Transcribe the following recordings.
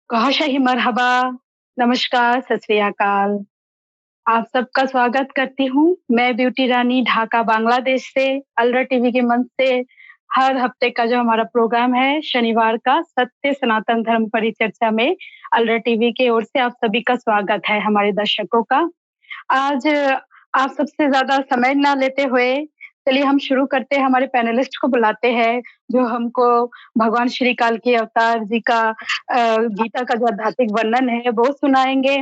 कहा मरहबा, नमस्कार, सत श्री अकाल। आप सबका स्वागत करती हूँ। मैं ब्यूटी रानी ढाका बांग्लादेश से अलरा टीवी के मंच से हर हफ्ते का जो हमारा प्रोग्राम है शनिवार का सत्य सनातन धर्म परिचर्चा में अलरा टीवी की ओर से आप सभी का स्वागत है हमारे दर्शकों का। आज आप सबसे ज़्यादा समय ना लेते हुए चलिए हम शुरू करते हैं, हमारे पैनलिस्ट को बुलाते हैं जो हमको भगवान श्री काल के अवतार जी का गीता का जो आध्यात्मिक वर्णन है वो सुनाएँगे।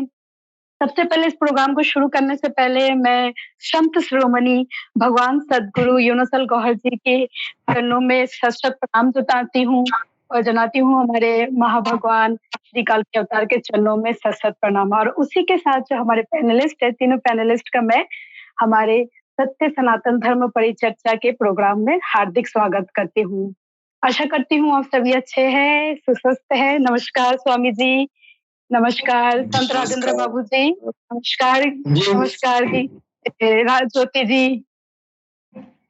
सबसे पहले इस प्रोग्राम को शुरू करने से पहले मैं संत शिरोमणि भगवान सद्गुरु यूनुसल गौहर जी के चरणों में शत-शत प्रणाम जताती हूँ और जनाती हूँ हमारे महाभगवान श्री काल के अवतार के चरणों में शत-शत प्रणाम। और उसी के साथ जो हमारे पैनलिस्ट है, तीनों पैनलिस्ट का मैं हमारे सत्य सनातन धर्म परिचर्चा के प्रोग्राम में हार्दिक स्वागत करती हूँ। आशा करती हूँ आप सभी अच्छे हैं, सुस्वस्थ हैं। नमस्कार स्वामी जी, नमस्कार संत राजेंद्र नमस्कार। बाबू जी, नमस्कार, जी। नमस्कार जी, राज ज्योति जी।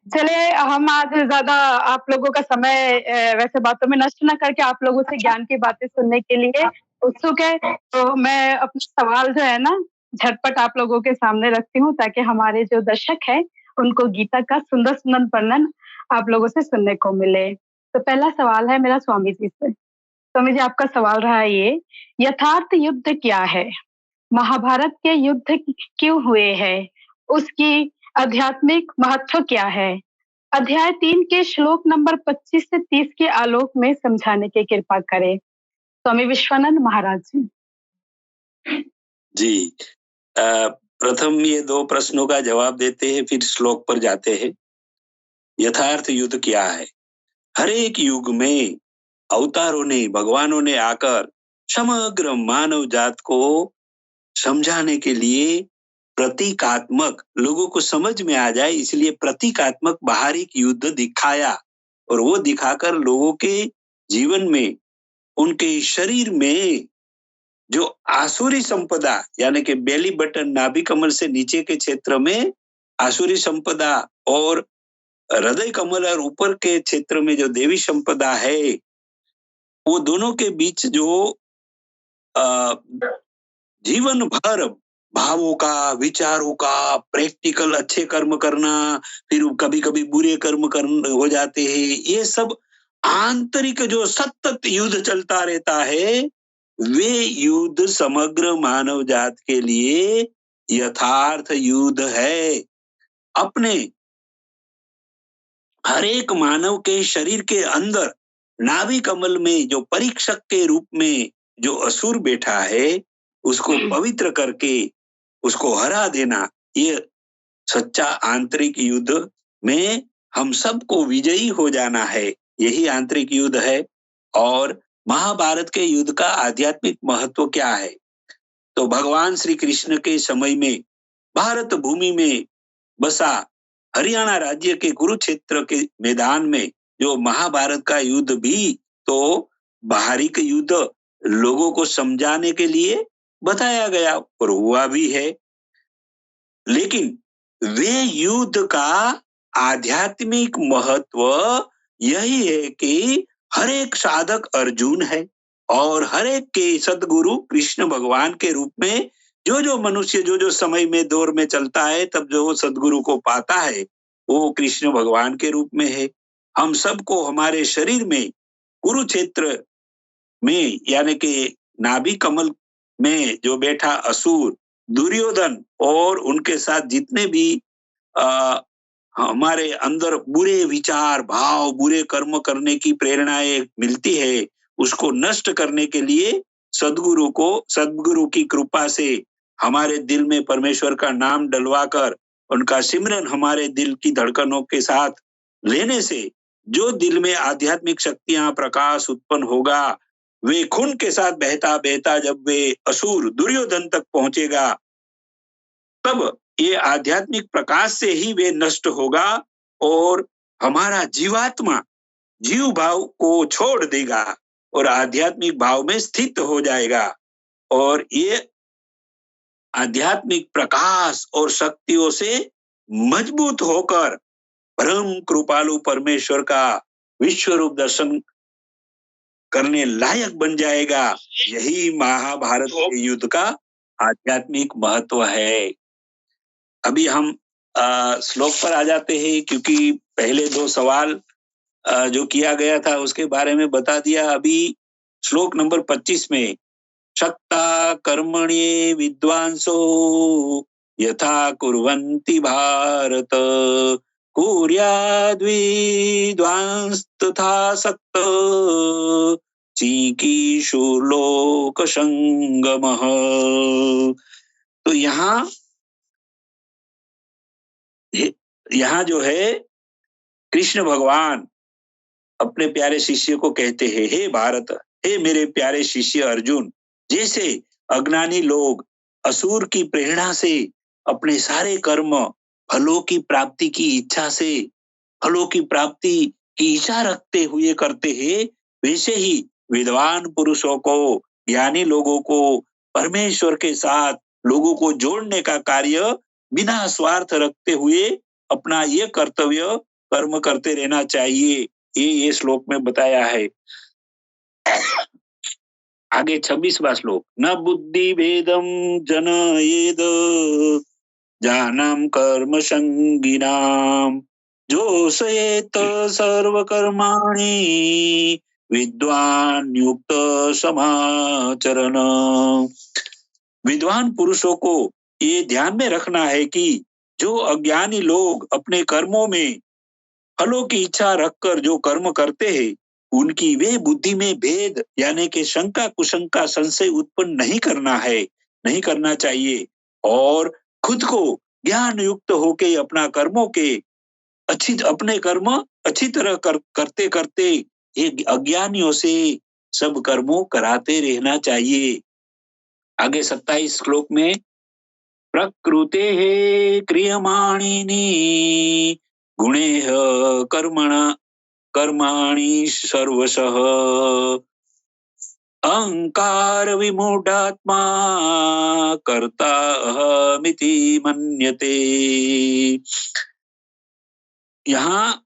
चलिए हम आज ज़्यादा आप लोगों का समय वैसे बातों में नष्ट ना करके आप लोगों से ज्ञान की बातें सुनने के लिए उत्सुक है, तो मैं अपना सवाल जो है ना झटपट आप लोगों के सामने रखती हूँ ताकि हमारे जो दर्शक हैं उनको गीता का सुंदर-सुंदर वर्णन आप लोगों से सुनने को मिले। तो पहला सवाल है मेरा स्वामी जी से। स्वामी जी आपका सवाल रहा ये, यथार्थ युद्ध क्या है? महाभारत के युद्ध क्यों हुए हैं? उसकी आध्यात्मिक महत्व क्या है? अध्याय 3 के श्लोक नंबर 25 से 30 के आलोक में समझाने की कृपा करें। स्वामी विश्वानंद महाराज जी। जी। प्रथम ये 2 प्रश्नों का जवाब देते हैं, फिर श्लोक पर जाते हैं। यथार्थ युद्ध क्या है? हर एक युग में अवतारों ने, भगवानों ने आकर समग्र मानव जात को समझाने के लिए प्रतीकात्मक, लोगों को समझ में आ जाए इसलिए प्रतीकात्मक बाहरी युद्ध दिखाया और वो दिखाकर लोगों के जीवन में, उनके शरीर में जो आसुरी संपदा यानी कि बेली बटन, नाभि कमल से नीचे के क्षेत्र में आसुरी संपदा और हृदय कमल और ऊपर के क्षेत्र में जो देवी संपदा है, वो दोनों के बीच जो जीवन भर भावों का, विचारों का, प्रैक्टिकल अच्छे कर्म करना, फिर कभी-कभी बुरे कर्म हो जाते हैं, ये सब आंतरिक जो सतत युद्ध चलता रहता है, वे युद्ध समग्र मानव जात के लिए यथार्थ युद्ध है। अपने हर एक मानव के शरीर के अंदर नाभि कमल में जो परीक्षक के रूप में जो असुर बैठा है, उसको पवित्र करके उसको हरा देना, ये सच्चा आंतरिक युद्ध में हम सबको विजयी हो जाना है, यही आंतरिक युद्ध है। और महाभारत के युद्ध का आध्यात्मिक महत्व क्या है? तो भगवान श्री कृष्ण के समय में भारत भूमि में बसा हरियाणा राज्य के कुरुक्षेत्र के मैदान में जो महाभारत का युद्ध भी तो बाहरी के युद्ध लोगों को समझाने के लिए बताया गया और हुआ भी है, लेकिन वे युद्ध का आध्यात्मिक महत्व यही है कि हर एक साधक अर्जुन है और हर एक के सद्गुरु कृष्ण भगवान के रूप में जो मनुष्य जो समय में दौर में चलता है, तब जो सद्गुरु को पाता है वो कृष्ण भगवान के रूप में है। हम सबको हमारे शरीर में कुरुक्षेत्र में यानी कि नाभि कमल में जो बैठा असुर दुर्योधन और उनके साथ जितने भी हमारे अंदर बुरे विचार, भाव, बुरे कर्म करने की प्रेरणाएं मिलती है, उसको नष्ट करने के लिए सद्गुरु की कृपा से हमारे दिल में परमेश्वर का नाम डलवाकर उनका सिमरन हमारे दिल की धड़कनों के साथ लेने से जो दिल में आध्यात्मिक शक्तियां प्रकाश उत्पन्न होगा, वे खून के साथ बहता बहता जब वे असुर दुर्योधन तक पहुंचेगा, तब ये आध्यात्मिक प्रकाश से ही वे नष्ट होगा और हमारा जीवात्मा जीव भाव को छोड़ देगा और आध्यात्मिक भाव में स्थित हो जाएगा और ये आध्यात्मिक प्रकाश और शक्तियों से मजबूत होकर परम कृपालु परमेश्वर का विश्व रूप दर्शन करने लायक बन जाएगा। यही महाभारत के युद्ध का आध्यात्मिक महत्व है। अभी हम श्लोक पर आ जाते हैं, क्योंकि पहले 2 सवाल जो किया गया था उसके बारे में बता दिया। अभी श्लोक नंबर 25 में शक्ता कर्मण्ये विद्वांसो यथा कुर्वन्ति भारत कुर्याद्विद्वांस तथा सक्त चिकीर्षु लोक संगमः। तो यहाँ जो है कृष्ण भगवान अपने प्यारे शिष्य को कहते हैं, हे भारत, हे मेरे प्यारे शिष्य अर्जुन, जैसे अज्ञानी लोग असुर की प्रेरणा से अपने सारे कर्म फलों की प्राप्ति की इच्छा से, फलों की प्राप्ति की इच्छा रखते हुए करते हैं, वैसे ही विद्वान पुरुषों को, ज्ञानी लोगों को परमेश्वर के साथ लोगों को जोड़ने का कार्य बिना स्वार्थ रखते हुए अपना ये कर्तव्य कर्म करते रहना चाहिए। ये श्लोक में बताया है। आगे 26वां श्लोक, न बुद्धि भेदम जनयेद जानम कर्म संगिनाम जोषयेत सर्व कर्माणि विद्वान युक्त समाचरण। विद्वान पुरुषों को ये ध्यान में रखना है कि जो अज्ञानी लोग अपने कर्मों में फलों की इच्छा रखकर जो कर्म करते हैं, उनकी वे बुद्धि में भेद यानी कि शंका कुशंका संशय उत्पन्न नहीं करना है, नहीं करना चाहिए, और खुद को ज्ञान युक्त होके अपना कर्मों के अपने कर्म अच्छी तरह करते करते ये अज्ञानियों से सब कर्मों कराते रहना चाहिए। आगे 27 श्लोक में प्रकृते क्रियमाणिनी गुणेह कर्माणि सर्वशः अहंकार विमूढ़ात्मा कर्ता अहमिति मन्यते। यहाँ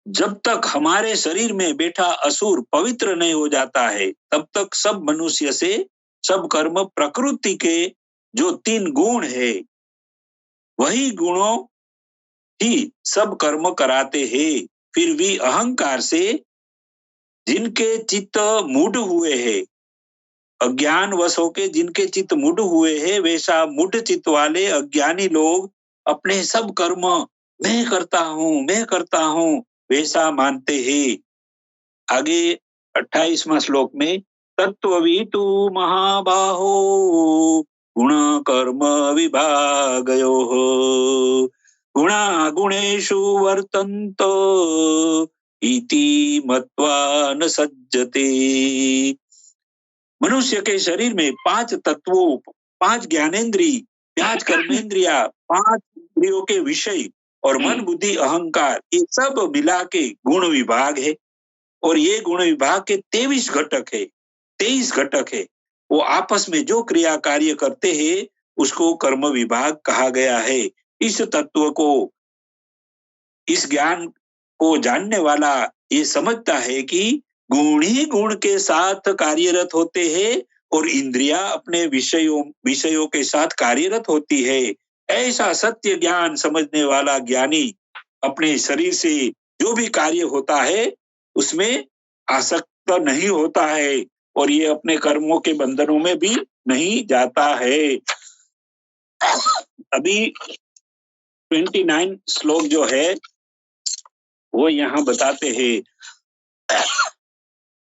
जब तक हमारे शरीर में बैठा असुर पवित्र नहीं हो जाता है, तब तक सब मनुष्य से सब कर्म प्रकृति के जो 3 गुण है, वही गुणों ही सब कर्म कराते हैं। फिर भी अहंकार से जिनके चित्त मूढ़ हुए हैं, अज्ञान वश होके जिनके चित्त मूढ़ हुए हैं, वैसा मूढ़ चित्त वाले अज्ञानी लोग अपने सब कर्म मैं करता हूँ वैसा मानते हैं। आगे 28वां श्लोक में तत्त्ववितु महाबाहो गुण कर्म विभागयोः गुणा गुणेषु वर्तन्त इति मत्वा न सज्जते। मनुष्य के शरीर में 5 तत्वों, 5 ज्ञानेंद्री, 5 कर्मेंद्रिया, 5 इंद्रियों के विषय और मन बुद्धि अहंकार, ये सब मिला के गुण विभाग है। और ये गुण विभाग के 23 घटक है। वो आपस में जो क्रिया कार्य करते हैं उसको कर्म विभाग कहा गया है। इस तत्व को, इस ज्ञान को जानने वाला ये समझता है कि गुण ही गुण के साथ कार्यरत होते हैं और इंद्रिया अपने विषयों के साथ कार्यरत होती है। ऐसा सत्य ज्ञान समझने वाला ज्ञानी अपने शरीर से जो भी कार्य होता है उसमें आसक्त नहीं होता है और ये अपने कर्मों के बंधनों में भी नहीं जाता है। अभी 29 श्लोक जो है वो यहाँ बताते हैं,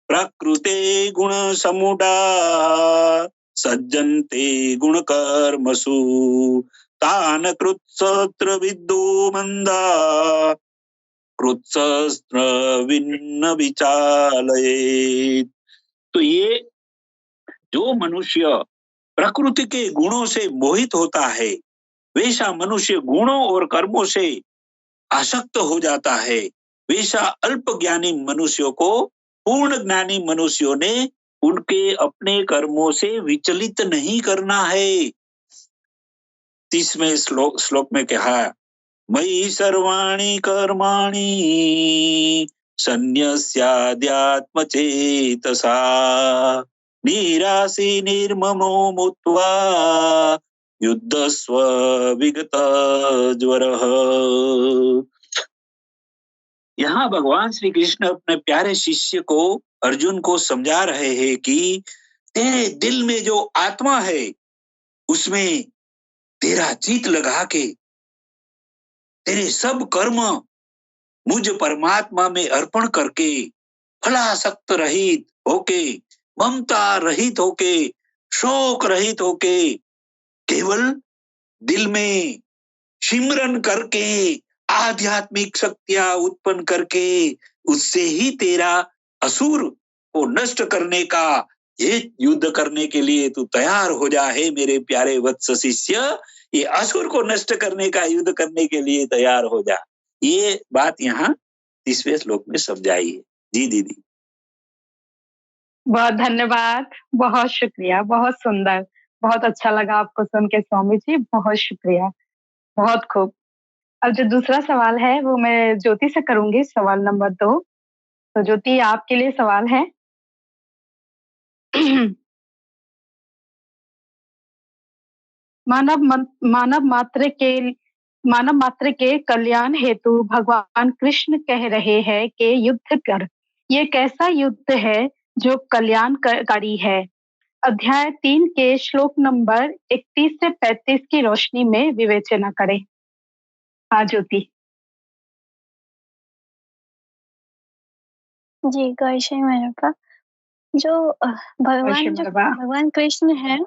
प्रकृते गुण समुदा सज्जन्ते गुण कर्मसु तान कृत्सत्र विद्धो मंदा कृत्सत्र विन्न विचालयेत्। तो ये जो मनुष्य प्रकृति के गुणों से मोहित होता है, वैसा मनुष्य गुणों और कर्मों से आसक्त हो जाता है। वैसा अल्प ज्ञानी मनुष्यों को पूर्ण ज्ञानी मनुष्यों ने उनके अपने कर्मों से विचलित नहीं करना है। 30वें श्लोक में कहा, मयि सर्वाणि कर्माणि सन्न्यस्याध्यात्मचेतसा निराशी निर्ममो मुत्वा युद्धस्व विगत ज्वरः। यहाँ भगवान श्री कृष्ण अपने प्यारे शिष्य को, अर्जुन को समझा रहे हैं कि तेरे दिल में जो आत्मा है उसमें तेरा चित लगा के तेरे सब कर्म मुझ परमात्मा में अर्पण करके फलासक्त रहित होके, ममता रहित होके, शोक रहित होके, केवल दिल में सिमरन करके आध्यात्मिक शक्तियां उत्पन्न करके उससे ही तेरा असुर को नष्ट करने का, ये युद्ध करने के लिए तू तैयार हो जा है मेरे प्यारे वत्स शिष्य, ये असुर को नष्ट करने का युद्ध करने के लिए तैयार हो जा। ये बात यहाँ 30वें श्लोक में समझाई है। जी दीदी। बहुत धन्यवाद, बहुत शुक्रिया, बहुत सुंदर, बहुत अच्छा लगा आपको सुन के स्वामी जी, बहुत शुक्रिया, बहुत खूब। अब जो दूसरा सवाल है वो मैं ज्योति से करूंगी, सवाल नंबर 2। तो ज्योति आपके लिए सवाल है। मानव मात्र के कल्याण हेतु भगवान कृष्ण कह रहे हैं कि युद्ध कर। ये कैसा युद्ध है जो कल्याणकारी है? अध्याय 3 के श्लोक नंबर 31 से 35 की रोशनी में विवेचना करें। हाँ ज्योति। जी, कौशल मेरे पास जो भगवान कृष्ण है,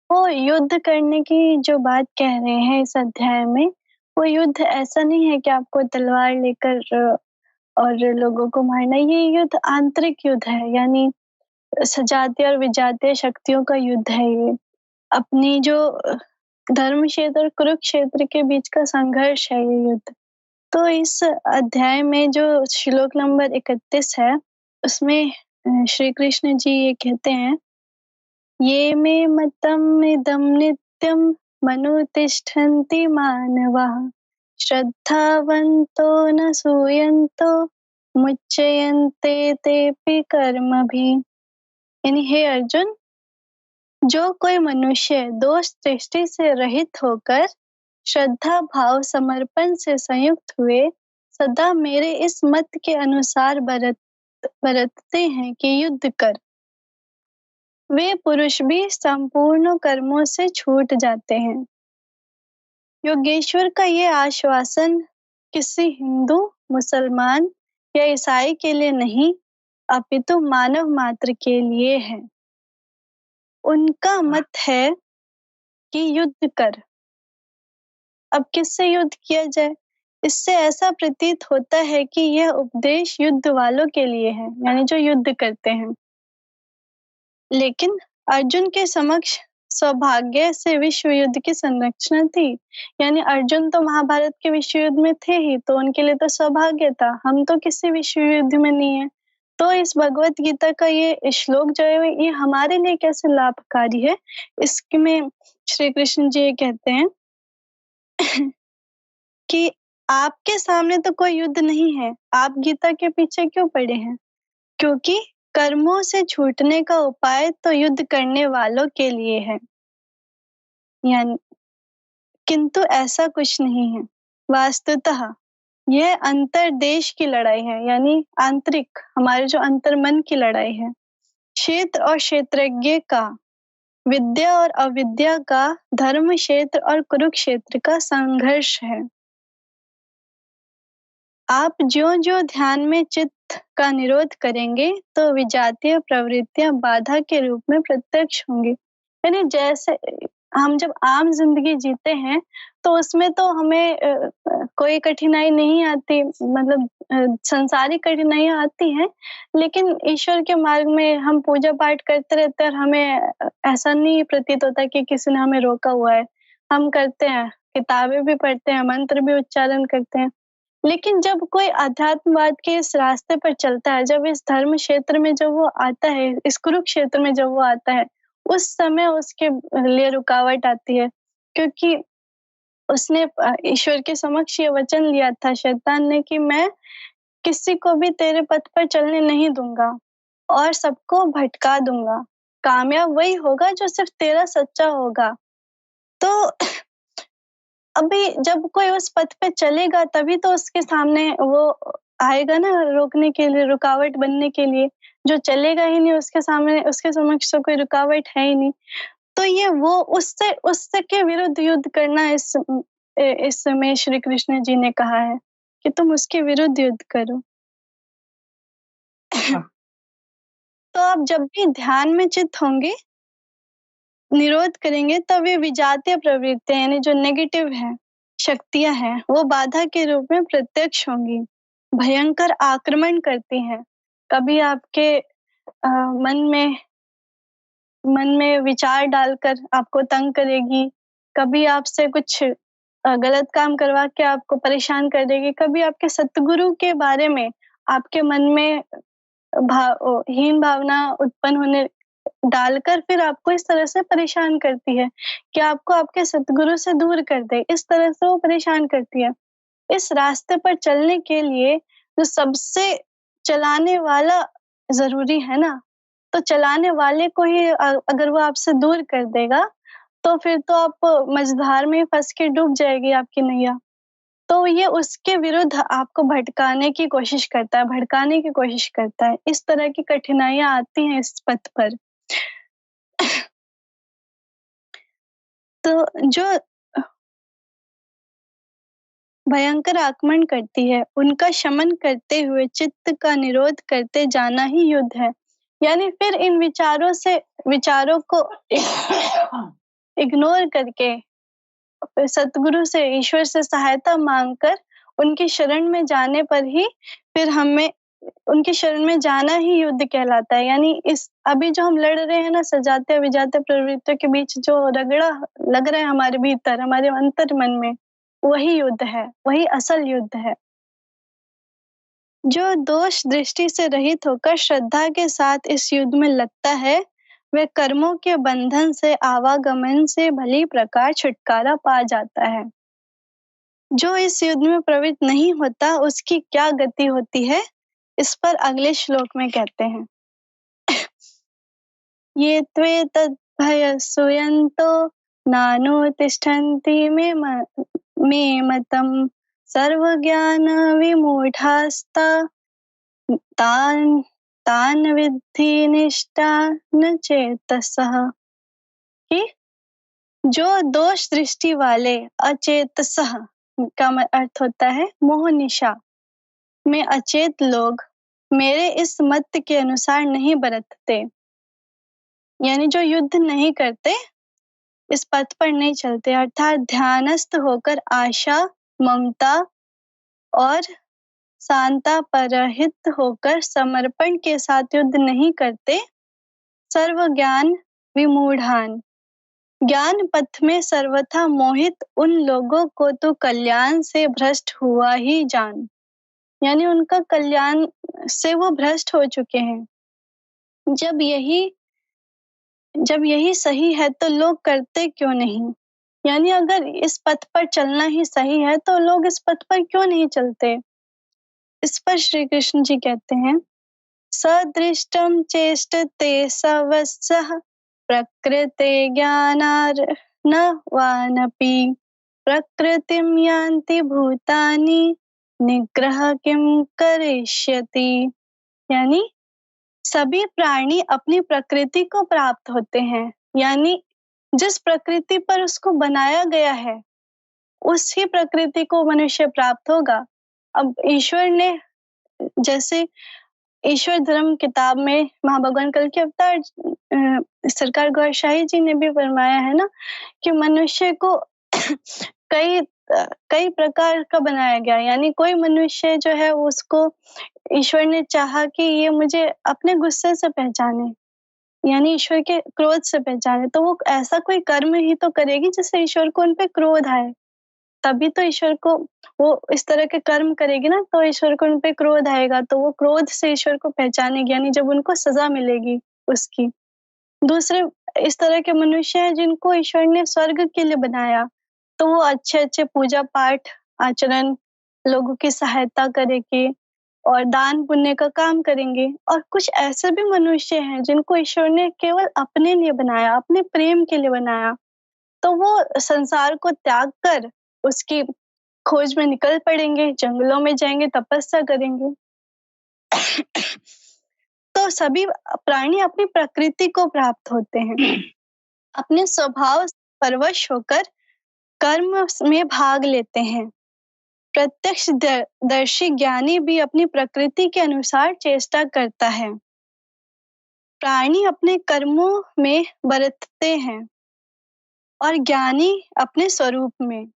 वो युद्ध करने की जो बात कह रहे हैं इस अध्याय में, वो युद्ध ऐसा नहीं है कि आपको तलवार लेकर और लोगों को मारना। ये युद्ध आंतरिक युद्ध है, यानी सजातीय और विजातीय शक्तियों का युद्ध है। ये अपनी जो धर्म क्षेत्र और कुरुक्षेत्र के बीच का संघर्ष है ये युद्ध। तो इस अध्याय में जो श्लोक नंबर 31 है, उसमें श्री कृष्ण जी ये कहते हैं, ये मे मतम इदम नित्यम मनुतिष्ठन्ति मानवाः श्रद्धावन्तो न सूयन्तो मुच्यन्ते तेपि कर्मभिः। यानी हे अर्जुन, जो कोई मनुष्य दोष दृष्टि से रहित होकर श्रद्धा भाव समर्पण से संयुक्त हुए सदा मेरे इस मत के अनुसार बरतते हैं कि युद्ध कर, वे पुरुष भी संपूर्ण कर्मों से छूट जाते हैं। योगेश्वर का ये आश्वासन किसी हिंदू, मुसलमान या ईसाई के लिए नहीं, अपितु मानव मात्र के लिए है। उनका मत है कि युद्ध कर। अब किससे युद्ध किया जाए? इससे ऐसा प्रतीत होता है कि यह उपदेश युद्ध वालों के लिए है, यानी जो युद्ध करते हैं। लेकिन अर्जुन के समक्ष सौभाग्य से विश्व युद्ध की संरक्षण थी, यानी अर्जुन तो महाभारत के विश्व युद्ध में थे ही, तो उनके लिए तो सौभाग्य था। हम तो किसी विश्व युद्ध में नहीं है। तो इस भगवत गीता का ये श्लोक जो है, ये हमारे लिए कैसे लाभकारी है, इसमें श्री कृष्ण जी कहते हैं कि आपके सामने तो कोई युद्ध नहीं है, आप गीता के पीछे क्यों पड़े हैं? क्योंकि कर्मों से छूटने का उपाय तो युद्ध करने वालों के लिए है, यानी किंतु ऐसा कुछ नहीं है। वास्तुतः यह अंतर्देश की लड़ाई है, यानी आंतरिक, हमारे जो अंतर्मन की लड़ाई है। क्षेत्र और क्षेत्रज्ञ का, विद्या और अविद्या का, धर्म क्षेत्र और कुरुक्षेत्र का संघर्ष है। आप ज्यों-ज्यों ध्यान में चित्त का निरोध करेंगे तो विजातीय प्रवृत्तियां बाधा के रूप में प्रत्यक्ष होंगी। यानी जैसे हम जब आम जिंदगी जीते हैं तो उसमें तो हमें कोई कठिनाई नहीं आती, मतलब संसारिक कठिनाइयां आती हैं, लेकिन ईश्वर के मार्ग में हम पूजा पाठ करते रहते हैं और हमें ऐसा नहीं प्रतीत होता कि किसी ने हमें रोका हुआ है। हम करते हैं, किताबें भी पढ़ते हैं, मंत्र भी उच्चारण करते हैं। लेकिन जब कोई अध्यात्मवाद के इस रास्ते पर चलता है, जब इस धर्म क्षेत्र में जब वो आता है, इस कुरुक्षेत्र में जब वो आता है, उस समय उसके लिए रुकावट आती है। क्योंकि उसने ईश्वर के समक्ष ये वचन लिया था शैतान ने कि मैं किसी को भी तेरे पथ पर चलने नहीं दूंगा और सबको भटका दूंगा। कामयाब वही होगा जो सिर्फ तेरा सच्चा होगा। तो अभी जब कोई उस पथ पे चलेगा तभी तो उसके सामने वो आएगा ना रोकने के लिए, रुकावट बनने के लिए। जो चलेगा ही नहीं उसके सामने, उसके समक्ष तो कोई रुकावट है ही नहीं। तो ये वो उससे उससे के विरुद्ध युद्ध करना इस समय श्री कृष्ण जी ने कहा है कि तुम उसके विरुद्ध युद्ध करो। तो आप जब भी ध्यान में चित होंगे, निरोध करेंगे, तब ये विजातीय प्रवृत्तियां यानी जो नेगेटिव है शक्तियां हैं वो बाधा के रूप में प्रत्यक्ष होंगी, भयंकर आक्रमण करती हैं। कभी आपके मन में विचार डालकर आपको तंग करेगी, कभी आपसे कुछ गलत काम करवा के आपको परेशान कर देगी, कभी आपके सतगुरु के बारे में आपके मन में हीन भावना उत्पन्न होने डालकर फिर आपको इस तरह से परेशान करती है कि आपको आपके सतगुरु से दूर कर दे। इस तरह से वो परेशान करती है। इस रास्ते पर चलने के लिए जो सबसे चलाने वाला जरूरी है ना, तो चलाने वाले को ही अगर वो आपसे दूर कर देगा तो फिर तो आप मझधार में फंस के डूब जाएगी आपकी नैया। तो ये उसके विरुद्ध आपको भटकाने की कोशिश करता है, भड़काने की कोशिश करता है। इस तरह की कठिनाइयां आती हैं इस पथ पर। तो जो भयंकर आक्रमण करती है उनका शमन करते हुए चित्त का निरोध करते जाना ही युद्ध है। यानी फिर इन विचारों को इग्नोर करके सतगुरु से, ईश्वर से सहायता मांगकर उनकी शरण में जाने पर ही फिर हमें उनकी शरण में जाना ही युद्ध कहलाता है। यानी इस अभी जो हम लड़ रहे हैं ना सजाते विजाते प्रवृत्तियों के बीच जो रगड़ा लग रहा है हमारे भीतर, हमारे अंतर मन में, वही युद्ध है, वही असल युद्ध है। जो दोष दृष्टि से रहित होकर श्रद्धा के साथ इस युद्ध में लगता है वह कर्मों के बंधन से, आवागमन से भली प्रकार छुटकारा पा जाता है। जो इस युद्ध में प्रवृत्त नहीं होता उसकी क्या गति होती है, इस पर अगले श्लोक में कहते हैं। ये त्वे तद्भय सुयन्तो नानुतिष्ठन्ति मे मतम् सर्वज्ञान विमूढ़ास्ता तान विद्धि निष्ठा न चेतसः। कि जो दोष दृष्टि वाले अचेतसः का अर्थ होता है मोहनिशा में अचेत लोग मेरे इस मत के अनुसार नहीं बरतते, यानी जो युद्ध नहीं करते, इस पथ पर नहीं चलते, अर्थात ध्यानस्थ होकर आशा, ममता और शांता परहित होकर समर्पण के साथ युद्ध नहीं करते, सर्व ज्ञान विमूढ़ान, ज्ञान पथ में सर्वथा मोहित उन लोगों को तो कल्याण से भ्रष्ट हुआ ही जान। यानी उनका कल्याण से वो भ्रष्ट हो चुके हैं। जब यही सही है तो लोग करते क्यों नहीं? यानी अगर इस पथ पर चलना ही सही है तो लोग इस पथ पर क्यों नहीं चलते? इस पर श्री कृष्ण जी कहते हैं, सदृष्टम चेष्टते सवस्सः प्रकृते ज्ञानार न वानपि प्रकृतिम यान्ति भूतानि निग्रह किम करिष्यति। यानी सभी प्राणी अपनी प्रकृति को प्राप्त होते हैं, यानी जिस प्रकृति पर उसको बनाया गया है उसी प्रकृति को मनुष्य प्राप्त होगा। अब ईश्वर ने, जैसे ईश्वर धर्म किताब में महाभगवान कल के अवतार सरकार गौर शाही जी ने भी फरमाया है ना कि मनुष्य को कई प्रकार का बनाया गया। यानी कोई मनुष्य जो है उसको ईश्वर ने चाहा कि ये मुझे अपने गुस्से से पहचाने, यानी ईश्वर के क्रोध से पहचाने, तो वो ऐसा कोई कर्म ही तो करेगी जिससे ईश्वर को उन पे क्रोध आए, तभी तो ईश्वर को वो इस तरह के कर्म करेगी ना, तो ईश्वर को उन पे क्रोध आएगा, तो वो क्रोध से ईश्वर को पहचानेगी, यानी जब उनको सजा मिलेगी उसकी। दूसरे इस तरह के मनुष्य हैं जिनको ईश्वर ने स्वर्ग के लिए बनाया, तो वो अच्छे अच्छे पूजा पाठ आचरण, लोगों की सहायता करेंगे और दान पुण्य का काम करेंगे। और कुछ ऐसे भी मनुष्य हैं जिनको ईश्वर ने केवल अपने लिए बनाया, अपने प्रेम के लिए बनाया, तो वो संसार को त्याग कर उसकी खोज में निकल पड़ेंगे, जंगलों में जाएंगे, तपस्या करेंगे। तो सभी प्राणी अपनी प्रकृति को प्राप्त होते हैं, अपने स्वभाव परवश होकर कर्म में भाग लेते हैं। प्रत्यक्ष दर्शी ज्ञानी भी अपनी प्रकृति के अनुसार चेष्टा करता है। प्राणी अपने कर्मों में बरतते हैं और ज्ञानी अपने स्वरूप में।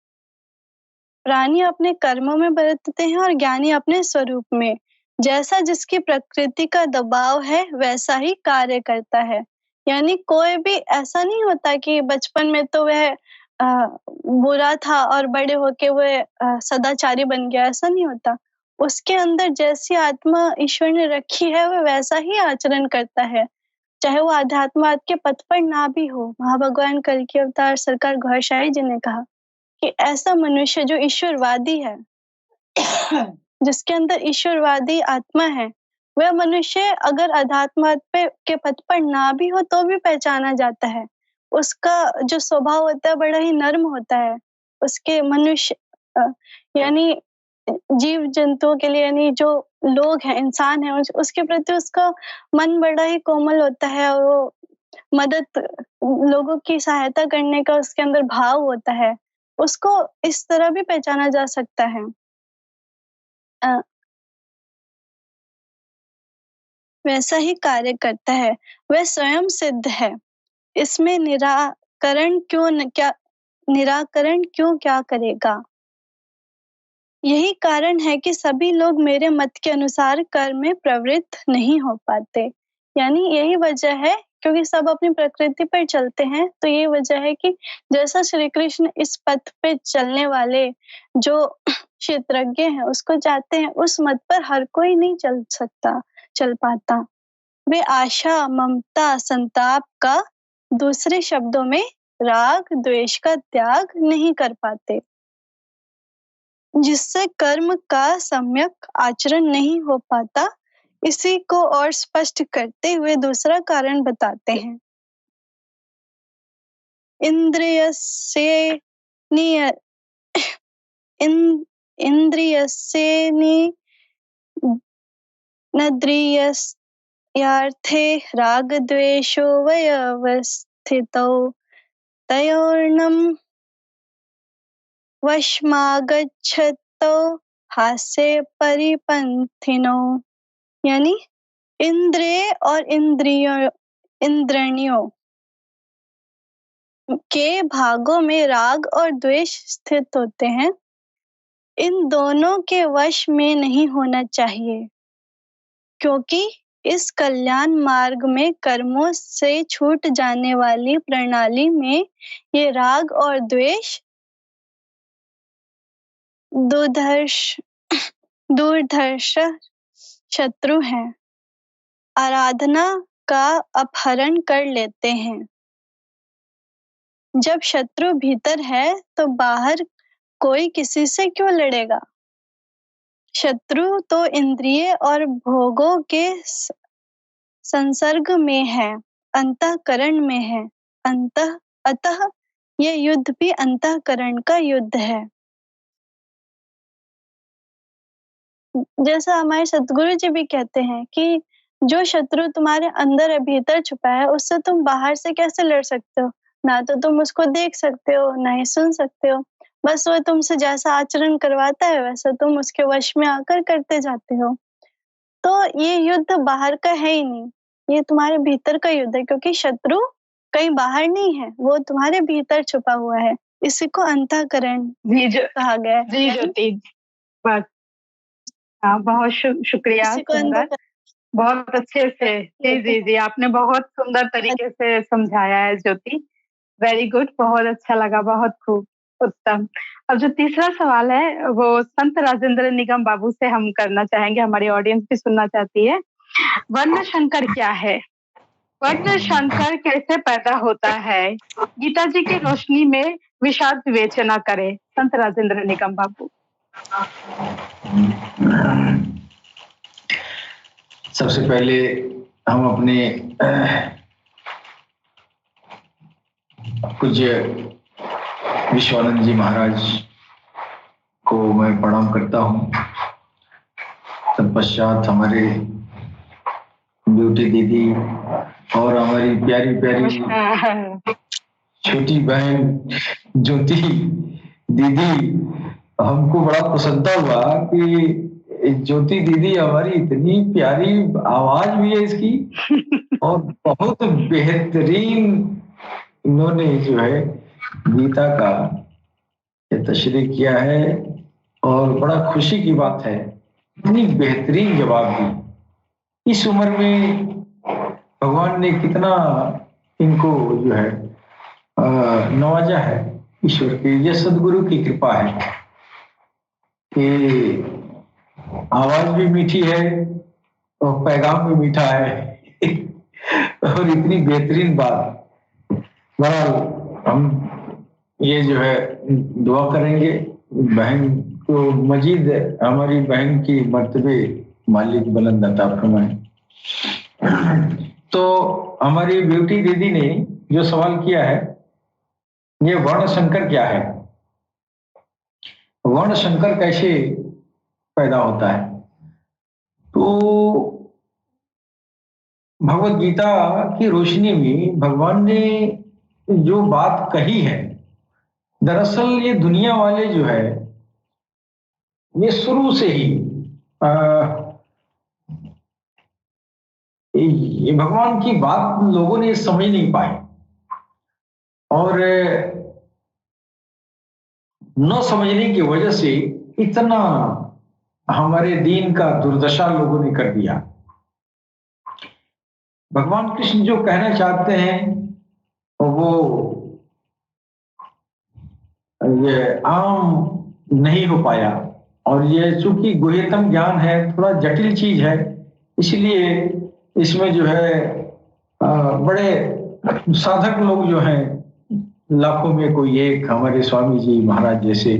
प्राणी अपने कर्मों में बरतते हैं और ज्ञानी अपने स्वरूप में। जैसा जिसकी प्रकृति का दबाव है वैसा ही कार्य करता है। यानी कोई भी ऐसा नहीं होता कि बचपन में तो वह बुरा था और बड़े होके वह सदाचारी बन गया, ऐसा नहीं होता। उसके अंदर जैसी आत्मा ईश्वर ने रखी है वह वैसा ही आचरण करता है, चाहे वो आध्यात्मवाद के पथ पर ना भी हो। महाभगवान कल्कि अवतार सरकार घोषाई जी ने कहा कि ऐसा मनुष्य जो ईश्वरवादी है, जिसके अंदर ईश्वरवादी आत्मा है, वह मनुष्य अगर अध्यात्मवाद के पथ पर ना भी हो तो भी पहचाना जाता है। उसका जो स्वभाव होता है बड़ा ही नर्म होता है। उसके मनुष्य यानी जीव जंतुओं के लिए, यानी जो लोग हैं, इंसान है, उसके प्रति उसका मन बड़ा ही कोमल होता है और वो मदद, लोगों की सहायता करने का उसके अंदर भाव होता है। उसको इस तरह भी पहचाना जा सकता है। वैसा ही कार्य करता है, वह स्वयं सिद्ध है। इसमें निराकरण क्यों क्या करेगा? यही कारण है कि सभी लोग मेरे मत के अनुसार कर्म में प्रवृत्त नहीं हो पाते। यानी यही वजह है, क्योंकि सब अपनी प्रकृति पर चलते हैं, तो ये वजह है कि जैसा श्री कृष्ण इस पथ पे चलने वाले जो क्षेत्रज्ञ हैं उसको चाहते हैं, उस मत पर हर कोई नहीं चल पाता। वे आशा, ममता, संताप का, दूसरे शब्दों में राग द्वेष का त्याग नहीं कर पाते, जिससे कर्म का सम्यक आचरण नहीं हो पाता। इसी को और स्पष्ट करते हुए दूसरा कारण बताते हैं। इंद्रियस्य नद्रियस्यार्थे रागद्वेषो व्यवस्थितौ तयोर्नं वशमागच्छतौ हास्य परिपंथिनो। यानी इंद्रिय और इंद्रियों के भागों में राग और द्वेष स्थित होते हैं। इन दोनों के वश में नहीं होना चाहिए, क्योंकि इस कल्याण मार्ग में कर्मों से छूट जाने वाली प्रणाली में ये राग और द्वेष दूरदर्श शत्रु हैं, आराधना का अपहरण कर लेते हैं। जब शत्रु भीतर है तो बाहर कोई किसी से क्यों लड़ेगा? शत्रु तो इंद्रिय और भोगों के संसर्ग में है, अंतःकरण में है। अतः यह युद्ध भी अंतःकरण का युद्ध है। जैसा हमारे सद्गुरु जी भी कहते हैं कि जो शत्रु तुम्हारे अंदर भीतर छुपा है उससे तुम बाहर से कैसे लड़ सकते हो? ना तो तुम उसको देख सकते हो, ना ही सुन सकते हो। बस वो तुमसे जैसा आचरण करवाता है वैसा तुम उसके वश में आकर करते जाते हो। तो ये युद्ध बाहर का है ही नहीं, ये तुम्हारे भीतर का युद्ध है, क्योंकि शत्रु कहीं बाहर नहीं है, वो तुम्हारे भीतर छुपा हुआ है। इसी को अंतःकरण कहा गया है। जी ज्योति, बस हाँ, बहुत शुक्रिया, सुंदर, बहुत अच्छे से। जी, आपने बहुत सुंदर तरीके से समझाया है ज्योति। वेरी गुड, बहुत अच्छा लगा, बहुत खूब, उत्तम। अब जो तीसरा सवाल है वो संत राजेंद्र निगम बाबू से हम करना चाहेंगे, हमारी ऑडियंस भी सुनना चाहती है। वर्ण शंकर क्या है? वर्ण शंकर कैसे पैदा होता है, गीता जी की रोशनी में विषाद विवेचना करें। संत राजेंद्र निगम बाबू। सबसे पहले हम अपने पूज्य विश्वानंद जी महाराज को मैं प्रणाम करता हूँ। तत्पश्चात हमारे ब्यूटी दीदी और हमारी प्यारी प्यारी छोटी बहन ज्योति दीदी, हमको बड़ा पसंद हुआ कि ज्योति दीदी हमारी इतनी प्यारी आवाज भी है इसकी और बहुत बेहतरीन इन्होंने जो है गीता का तशरीह किया है और बड़ा खुशी की बात है, इतनी बेहतरीन जवाब दी। इस उम्र में भगवान ने कितना इनको जो है नवाजा है, ईश्वर की ये सदगुरु की कृपा है कि आवाज भी मीठी है और पैगाम भी मीठा है और इतनी बेहतरीन बात। बहरहाल हम ये जो है दुआ करेंगे बहन को मजीद हमारी बहन की मर्तबे मालिक बुलंद अता फरमाए। तो हमारी ब्यूटी दीदी ने जो सवाल किया है, ये वर्ण संकर क्या है, वर्ण संकर कैसे पैदा होता है। तो भगवत गीता की रोशनी में भगवान ने जो बात कही है, दरअसल ये दुनिया वाले जो है ये शुरू से ही ये भगवान की बात लोगों ने समझ नहीं पाई और न समझने की वजह से इतना हमारे दीन का दुर्दशा लोगों ने कर दिया। भगवान कृष्ण जो कहना चाहते हैं वो ये आम नहीं हो पाया और ये चूंकि गुह्यतम ज्ञान है, थोड़ा जटिल चीज है, इसलिए इसमें जो है बड़े साधक लोग जो हैं लाखों में कोई एक हमारे स्वामी जी महाराज जैसे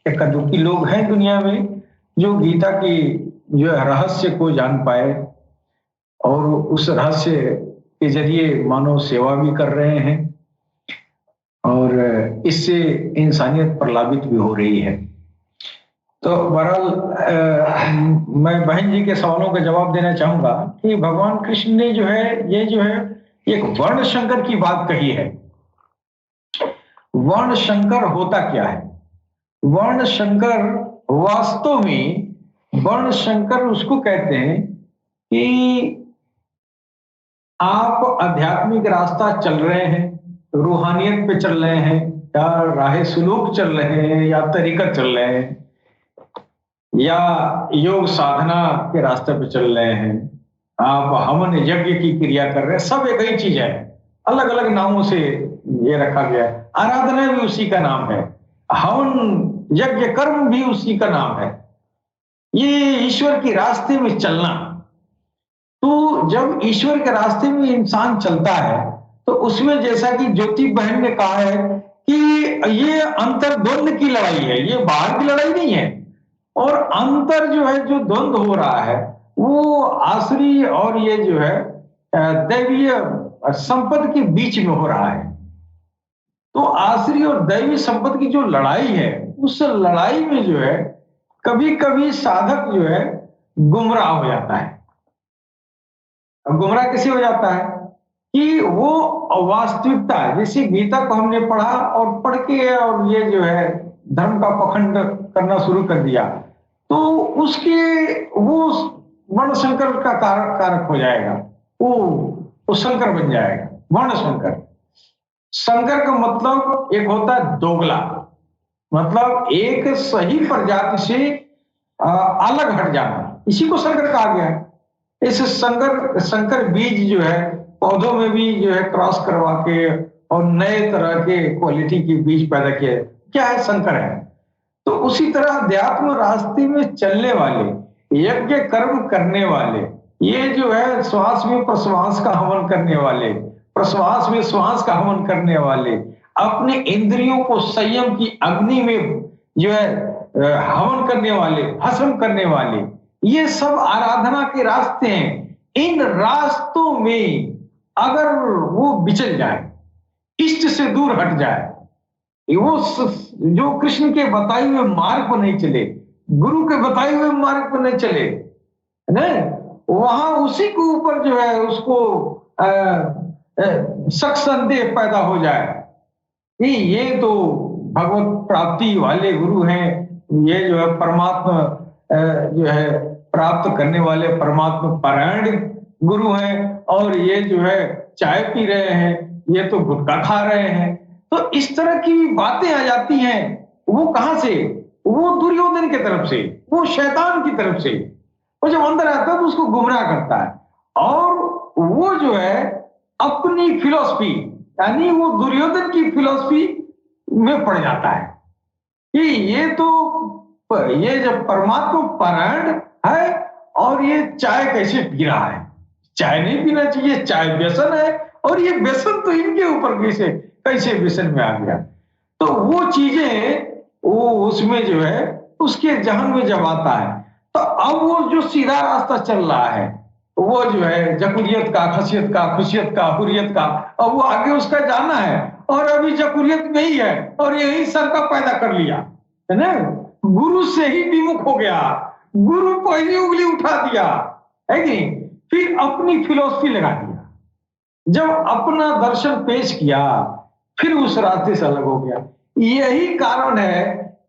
इक्का-दुक्की लोग हैं दुनिया में जो गीता की जो रहस्य को जान पाए और उस रहस्य के जरिए मानव सेवा भी कर रहे हैं और इससे इंसानियत प्रलाभित भी हो रही है। तो बहरहाल मैं बहन जी के सवालों का जवाब देना चाहूंगा कि भगवान कृष्ण ने जो है ये जो है एक वर्ण शंकर की बात कही है। वर्ण शंकर होता क्या है? वर्ण शंकर वास्तव में वर्ण शंकर उसको कहते हैं कि आप आध्यात्मिक रास्ता चल रहे हैं, रूहानियत पे चल रहे हैं या राह सुलूक चल रहे हैं या तरीका चल रहे हैं या योग साधना के रास्ते पे चल रहे हैं, आप हवन यज्ञ की क्रिया कर रहे हैं, सब एक ही चीज है, अलग अलग नामों से ये रखा गया है। आराधना भी उसी का नाम है, हवन यज्ञ कर्म भी उसी का नाम है। ये ईश्वर के रास्ते में चलना। तो जब ईश्वर के रास्ते में इंसान चलता है तो उसमें जैसा कि ज्योति बहन ने कहा है कि ये अंतर्द्वंद की लड़ाई है, ये बाहर की लड़ाई नहीं है। और अंतर जो है जो द्वंद हो रहा है वो आसुरी और ये जो है दैवीय संपद के बीच में हो रहा है। तो आसुरी और दैवी संपद की जो लड़ाई है उस लड़ाई में जो है कभी कभी साधक जो है गुमराह हो जाता है। अब गुमराह कैसे हो जाता है कि वो वास्तविकता, जैसे गीता को हमने पढ़ा और पढ़ के और ये जो है धर्म का पखंड करना शुरू कर दिया तो उसके वो वर्ण संकर का कारक हो जाएगा, वो संकर बन जाएगा, वर्ण संकर। संकर का मतलब एक होता है दोगला, मतलब एक सही प्रजाति से अलग हट जाना, इसी को संकर कहा गया है। इस संकर बीज जो है पौधों में भी जो है क्रॉस करवा के और नए तरह के क्वालिटी के बीज पैदा किए, क्या है संकर है। तो उसी तरह अध्यात्म रास्ते में चलने वाले, यज्ञ कर्म करने वाले, ये जो है श्वास में प्रश्वास का हवन करने वाले, प्रश्वास में श्वास का हवन करने वाले, अपने इंद्रियों को संयम की अग्नि में जो है हवन करने वाले, भस्म करने वाले, ये सब आराधना के रास्ते हैं। इन रास्तों में अगर वो बिचल जाए, इष्ट से दूर हट जाए, वो जो कृष्ण के बताए हुए मार्ग पर नहीं चले, गुरु के बताए हुए मार्ग पर नहीं चले, नहीं, वहां उसी के ऊपर जो है उसको शक संदेह पैदा हो जाए कि ये तो भगवत प्राप्ति वाले गुरु हैं, ये जो है परमात्मा जो है प्राप्त करने वाले परमात्मा परायण गुरु हैं, और ये जो है चाय पी रहे हैं, ये तो गुटखा खा रहे हैं। तो इस तरह की बातें आ जाती हैं। वो कहां से? वो दुर्योधन की तरफ से, वो शैतान की तरफ से। वो जब अंदर आता है तो उसको गुमराह करता है, और वो जो है अपनी फिलॉसफी, यानी वो दुर्योधन की फिलॉसफी में पड़ जाता है कि ये जब परमात्मा परायण है और ये चाय कैसे पी रहा है, चाय नहीं पीना चाहिए, चाय व्यसन है, और ये व्यसन तो इनके ऊपर कैसे व्यसन में आ गया। तो वो चीजें वो उसमें जो है उसके जहन में जब आता है, तो अब वो जो सीधा रास्ता चल रहा है, वो जो है जकुरियत का, खसियत का, खुशियत का, हुर्रियत का, अब वो आगे उसका जाना है, और अभी जकुरियत में ही है, और यही शंका पैदा कर लिया है ना, गुरु से ही विमुख हो गया, गुरु पहली उंगली उठा दिया है कि नहीं, फिर अपनी फिलॉसफी लगा दिया, जब अपना दर्शन पेश किया फिर उस रास्ते से अलग हो गया। यही कारण है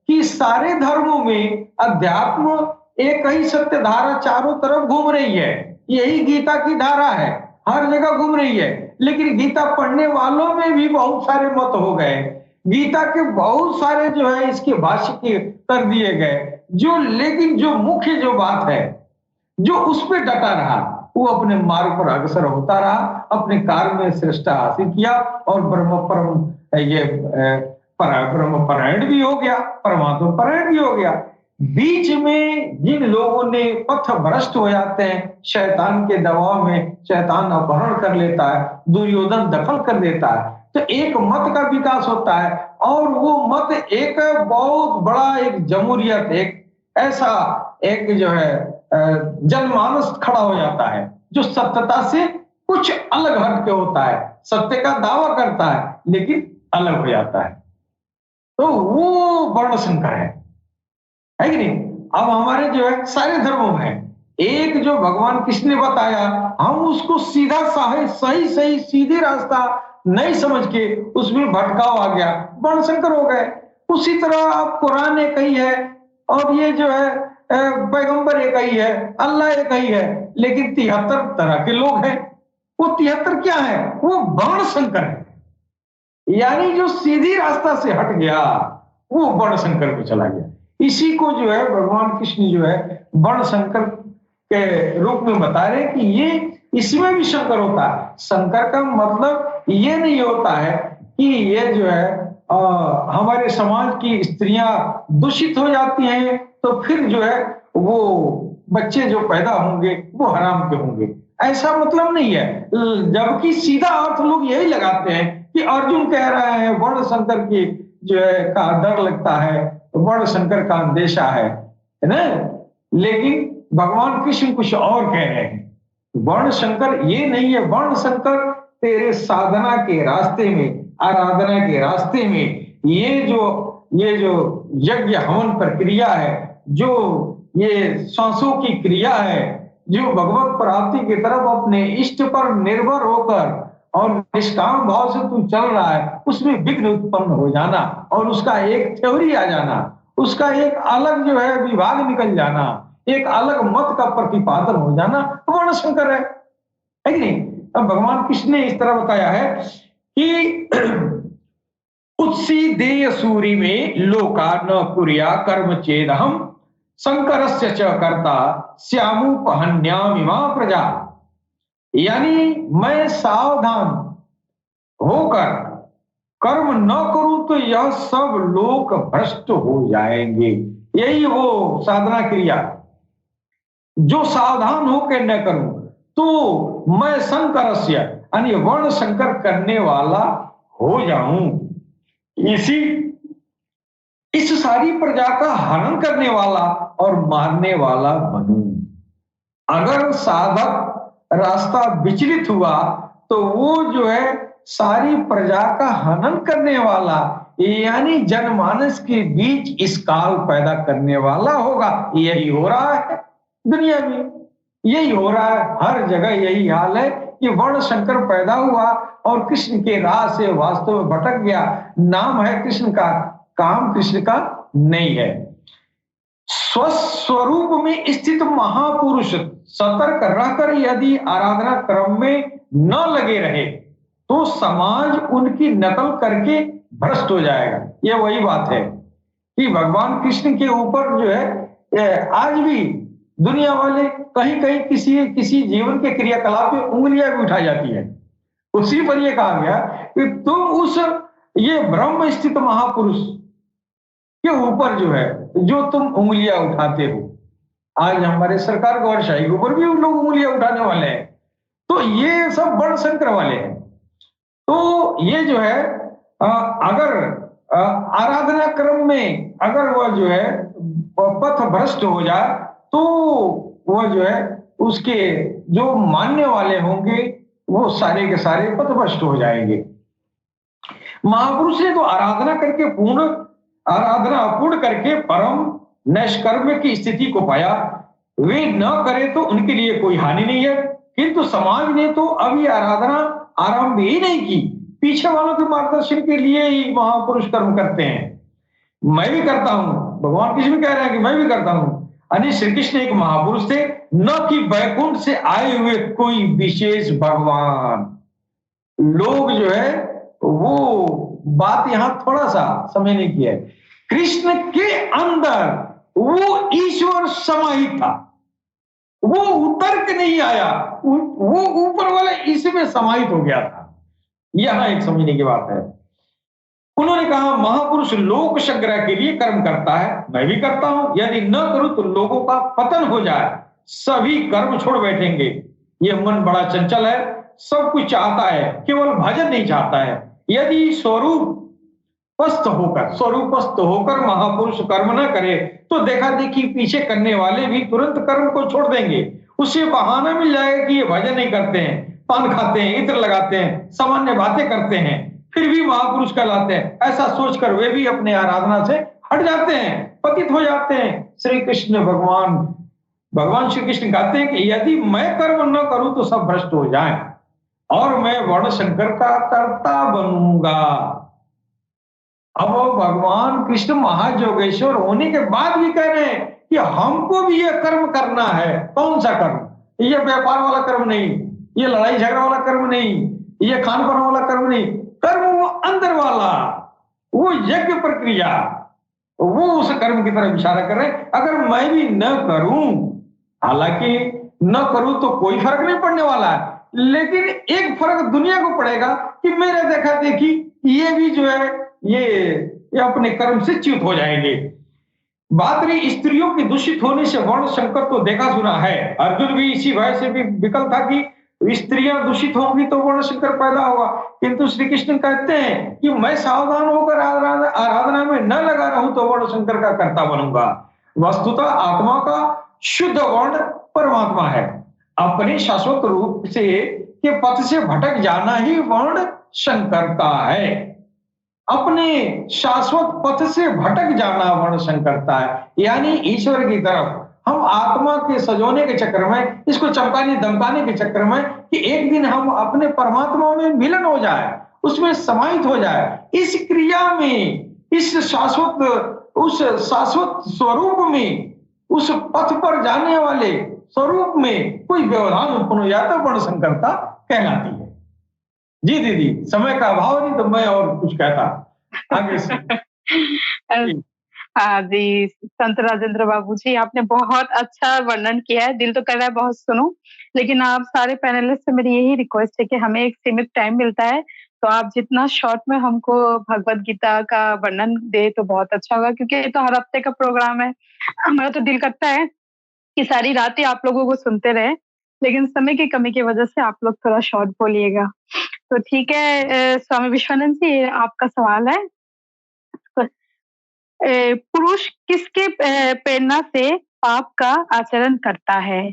कि सारे धर्मों में अध्यात्म एक ही सत्य धारा चारों तरफ घूम रही है, यही गीता की धारा है, हर जगह घूम रही है। लेकिन गीता पढ़ने वालों में भी बहुत सारे मत हो गए, गीता के बहुत सारे जो है इसके भाष्य कर दिए गए, लेकिन जो मुख्य जो बात है, जो उस पर डटा रहा, वो अपने मार्ग पर अग्रसर होता रहा, अपने कार्य में श्रेष्ठता हासिल किया, और ब्रह्म परायण भी हो गया, परमात्मा परायण भी हो गया। बीच में जिन लोगों ने पथ भ्रष्ट हो जाते हैं, शैतान के दबाव में, शैतान अपहरण कर लेता है, दुर्योधन दखल कर देता है, तो एक मत का विकास होता है, और वो मत एक बहुत बड़ा एक जमहूरियत, एक ऐसा एक जो है जनमानस खड़ा हो जाता है, जो सत्यता से कुछ अलग हट के होता है, सत्य का दावा करता है लेकिन अलग हो जाता है। तो वो वर्ण संकर है कि नहीं? अब हमारे जो है सारे धर्मों में एक जो भगवान कृष्ण ने बताया, हम उसको सीधा सही सीधे रास्ता नहीं समझ के उसमें भटकाव आ गया, वर्ण संकर हो गए। उसी तरह अब कुरान एक ही है, और ये जो है पैगंबर एक ही है, अल्लाह एक ही है, लेकिन 73 तरह के लोग हैं। वो 73 क्या है? वो वर्ण संकर है, यानी जो सीधी रास्ता से हट गया वो वर्ण संकर में चला गया। इसी को जो है भगवान कृष्ण जो है वर्ण संकर के रूप में बता रहे कि ये इसमें भी संकर होता है। संकर का मतलब ये नहीं होता है कि ये जो है हमारे समाज की स्त्रियां दूषित हो जाती हैं तो फिर जो है वो बच्चे जो पैदा होंगे वो हराम के होंगे, ऐसा मतलब नहीं है। जबकि सीधा अर्थ लोग यही लगाते हैं कि अर्जुन कह रहा है वर्ण संकर की जो है का डर लगता है, वर्ण संकर का अंदेशा है ना, लेकिन भगवान कृष्ण कुछ और कह रहे हैं। वर्ण संकर ये नहीं है, वर्ण संकर तेरे साधना के रास्ते में, आराधना के रास्ते में ये जो यज्ञ हवन प्रक्रिया है, जो ये सांसों की क्रिया है, जो भगवत प्राप्ति की तरफ अपने इष्ट पर निर्भर होकर और निष्काम भाव से तू चल रहा है, उसमें विघ्न उत्पन्न हो जाना और उसका एक थ्योरी आ जाना, उसका एक अलग जो है विभाग निकल जाना, एक अलग मत का प्रतिपादन हो जाना, वर्ण संकर है कि नहीं? अब भगवान कृष्ण ने इस तरह बताया है कि उत्सी देय सूरी में लोका न कुर्या कर्म चेद हम शंकरस्य च कर्ता श्यामुपहन्यामिमा प्रजा, यानी मैं सावधान होकर कर्म न करूं तो यह सब लोग भ्रष्ट हो जाएंगे। यही वो साधना क्रिया जो सावधान होकर न करूं तो मैं संकरस्य यानी वर्ण संकर करने वाला हो जाऊं। इस सारी प्रजा का हनन करने वाला और मारने वाला बनूं। अगर साधक रास्ता विचलित हुआ तो वो जो है सारी प्रजा का हनन करने वाला यानी जनमानस के बीच इस काल पैदा करने वाला होगा। यही हो रहा है दुनिया में, यही हो रहा है हर जगह, यही हाल है कि वर्ण संकर पैदा हुआ और कृष्ण के राह से वास्तव में भटक गया। नाम है कृष्ण का, काम कृष्ण का नहीं है। स्वस्वरूप में स्थित महापुरुष सतर्क रहकर यदि आराधना क्रम में न लगे रहे तो समाज उनकी नकल करके भ्रष्ट हो जाएगा। यह वही बात है कि भगवान कृष्ण के ऊपर जो है आज भी दुनिया वाले कहीं कहीं किसी जीवन के क्रियाकलाप में उंगलियां भी उठाई जाती है। उसी पर यह कहा गया कि तुम उस ये ब्रह्म स्थित महापुरुष के ऊपर जो है जो तुम उंगलियां उठाते हो, आज हमारे सरकार गौरशाही के ऊपर भी उन लोग उंगलियां उठाने वाले हैं, तो ये सब वर्ण संकर वाले हैं। तो ये जो है अगर आराधना क्रम में अगर वह जो है पथ भ्रष्ट हो जाए तो वह जो है उसके जो मानने वाले होंगे वो सारे के सारे पथ भ्रष्ट हो जाएंगे। महापुरुष ने तो आराधना पूर्ण करके परम नैष्कर्म्य की स्थिति को पाया। वे न करे तो उनके लिए कोई हानि नहीं है, किंतु समाज ने तो अभी आराधना आरंभ ही नहीं की, पीछे वालों के मार्गदर्शन के लिए ही महापुरुष कर्म करते हैं। मैं भी करता हूं, भगवान कृष्ण भी कह रहे हैं कि मैं भी करता हूं। यानी श्री कृष्ण एक महापुरुष थे, न कि बैकुंठ से आए हुए कोई विशेष भगवान। लोग जो है वो बात यहां थोड़ा सा समझने की है। कृष्ण के अंदर वो ईश्वर समाहित था, वो उतर के नहीं आया, वो ऊपर वाले इसमें समाहित हो गया था। यहां एक समझने की बात है। उन्होंने कहा महापुरुष लोक संग्रह के लिए कर्म करता है, मैं भी करता हूं। यदि न करूं तो लोगों का पतन हो जाए, सभी कर्म छोड़ बैठेंगे। यह मन बड़ा चंचल है, सब कुछ चाहता है, केवल भजन नहीं चाहता है। यदि स्वरूपस्थ होकर महापुरुष कर्म न करे तो देखा देखी पीछे करने वाले भी तुरंत कर्म को छोड़ देंगे। उससे बहाना मिल जाएगा कि ये भजन नहीं करते हैं, पान खाते हैं, इत्र लगाते हैं, सामान्य बातें करते हैं, फिर भी महापुरुष कहलाते हैं। ऐसा सोचकर वे भी अपने आराधना से हट जाते हैं, पतित हो जाते हैं। श्री कृष्ण भगवान श्री कृष्ण कहते हैं कि यदि मैं कर्म न करूं तो सब भ्रष्ट हो जाएं और मैं वर्ण संकर का कर्ता बनूंगा। अब भगवान कृष्ण महायोगेश्वर होने के बाद भी कह रहे हैं कि हमको भी यह कर्म करना है। कौन सा कर्म? यह व्यापार वाला कर्म नहीं, ये लड़ाई झगड़ा वाला कर्म नहीं, ये खान पान वाला कर्म नहीं, कर्म वो अंदर वाला, वो यज्ञ प्रक्रिया, वो उस कर्म की तरफ इशारा कर रहे हैं। अगर मैं भी न करूं, हालांकि न करूं तो कोई फर्क नहीं पड़ने वाला है, लेकिन एक फर्क दुनिया को पड़ेगा कि मेरे देखा देखी ये भी जो है ये अपने कर्म से च्युत हो जाएंगे। बात रही स्त्रियों के दूषित होने से वर्ण संकर तो देखा सुना है। अर्जुन भी इसी भय से भी विकल था कि स्त्रियां दूषित होंगी तो वर्ण संकर पैदा होगा, किंतु श्री कृष्ण कहते हैं कि मैं सावधान होकर आराधना में न लगा रहूं तो वर्ण संकर का कर्ता बनूंगा। वस्तुतः आत्मा का शुद्ध वर्ण परमात्मा है। अपने शाश्वत रूप से के पथ से भटक जाना ही वर्ण संकरता है। अपने शाश्वत पथ से भटक जाना वर्ण संकरता है, यानी ईश्वर की तरफ हम आत्मा के सजोने के चक्कर में, इसको चमकाने धमकाने के चक्कर में कि एक दिन हम अपने परमात्मा में मिलन हो जाए, उसमें समाहित हो जाए, इस क्रिया में, इस शाश्वत स्वरूप में, उस पथ पर जाने वाले स्वरूप में कोई व्यवधान उत्पन्न हो जाता है, वर्ण संकरता कहलाती है। जी दीदी, समय का अभाव नहीं तो मैं और कुछ कहता आगे से। हाँ जी, संत राजेंद्र बाबू जी, आपने बहुत अच्छा वर्णन किया है, दिल तो कर रहा है बहुत सुनूं, लेकिन आप सारे पैनलिस्ट से मेरी यही रिक्वेस्ट है कि हमें एक सीमित टाइम मिलता है, तो आप जितना शॉर्ट में हमको भगवत गीता का वर्णन दे तो बहुत अच्छा होगा, क्योंकि ये तो हर हफ्ते का प्रोग्राम है। हमारा तो दिल करता है कि सारी रातें आप लोगों को सुनते रहे, लेकिन समय की कमी की वजह से आप लोग थोड़ा शॉर्ट बोलिएगा। तो ठीक है, स्वामी विश्वानंद जी, आपका सवाल है। पुरुष किसके प्रेरणा से पाप का आचरण करता है?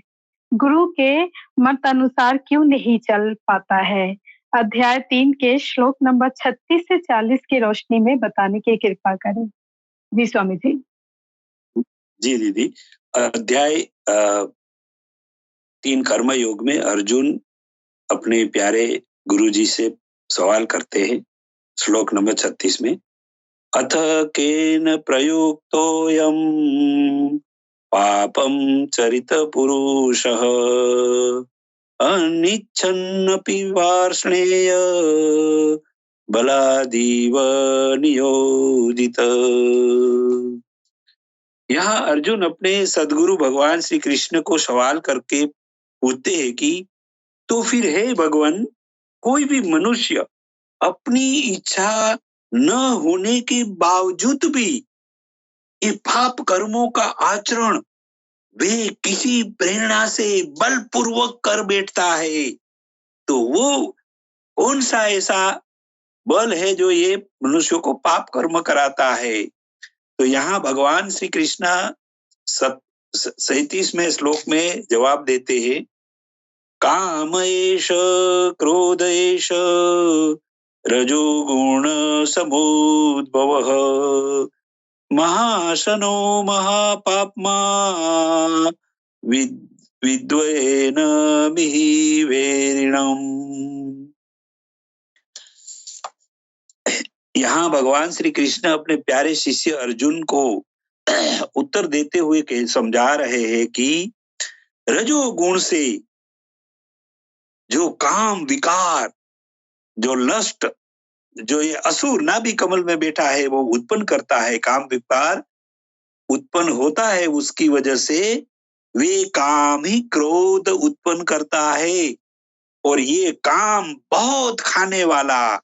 गुरु के मत अनुसार क्यों नहीं चल पाता है? अध्याय 3 के श्लोक नंबर 36 से 40 की रोशनी में बताने की कृपा करें। जी स्वामी जी। जी दीदी, अध्याय 3 कर्म योग में अर्जुन अपने प्यारे गुरुजी से सवाल करते हैं, श्लोक नंबर 36 में, अथ केन प्रयुक्तोऽयं पापं चरित पुरुषः अनिच्छन्नपि वार्ष्णेय बलादीव नियोजित। यहाँ अर्जुन अपने सदगुरु भगवान श्री कृष्ण को सवाल करके पूछते हैं कि तो फिर हे भगवान, कोई भी मनुष्य अपनी इच्छा न होने के बावजूद भी ये पाप कर्मों का आचरण वे किसी प्रेरणा से बलपूर्वक कर बैठता है, तो वो कौन सा ऐसा बल है जो ये मनुष्य को पाप कर्म कराता है? तो यहाँ भगवान श्री कृष्ण 37वें श्लोक में जवाब देते हैं, काम एष क्रोध एष रजोगुण समुद्भवः महाशनो महापाप्मा विद्वेन मिहिवेरिणम्। यहाँ भगवान श्री कृष्ण अपने प्यारे शिष्य अर्जुन को उत्तर देते हुए समझा रहे हैं कि रजोगुण से जो काम विकार, जो लस्ट, जो ये असुर नाभि कमल में बैठा है वो उत्पन्न करता है, काम विकार उत्पन्न होता है, उसकी वजह से वे काम ही क्रोध उत्पन्न करता है, और ये काम बहुत खाने वाला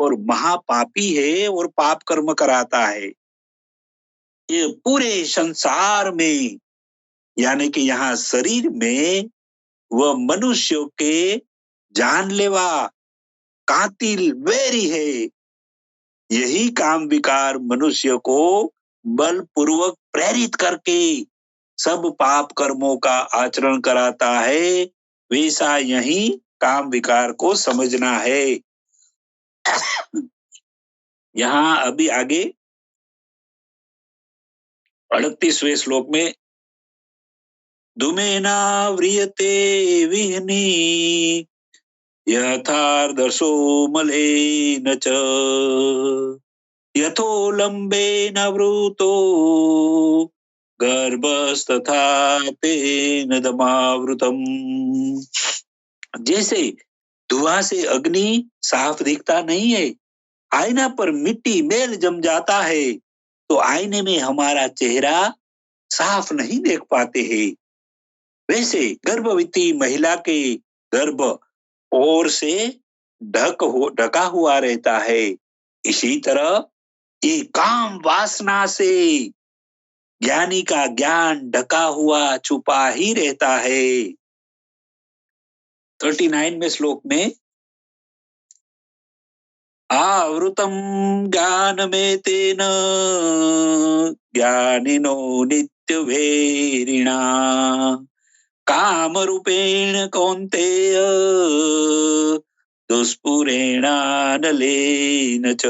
और महापापी है और पाप कर्म कराता है। ये पूरे संसार में, यानी कि यहाँ शरीर में वह मनुष्यों के जानलेवा कातिल वैरी है। यही काम विकार मनुष्य को बलपूर्वक प्रेरित करके सब पाप कर्मों का आचरण कराता है। वैसा यही काम विकार को समझना है। यहाँ अभी आगे 38वें श्लोक में, धूमेना व्रियते विह्नि यथार्दशो मलेन च यथो लंबेन वृतो गर्भस्तथा तेन दमावृतम। जैसे धुआं से अग्नि साफ दिखता नहीं है, आईना पर मिट्टी मैल जम जाता है तो आईने में हमारा चेहरा साफ नहीं देख पाते हैं, वैसे गर्भवती महिला के गर्भ ओर से ढका हुआ रहता है। इसी तरह ये काम वासना से ज्ञानी का ज्ञान ढका हुआ छुपा ही रहता है। 39वें श्लोक में, आवृतम ज्ञानमेतेन ज्ञानिनो नित्यभेरिणा कामरूपेण कौन्तेय दुष्पुरेणानलेन च।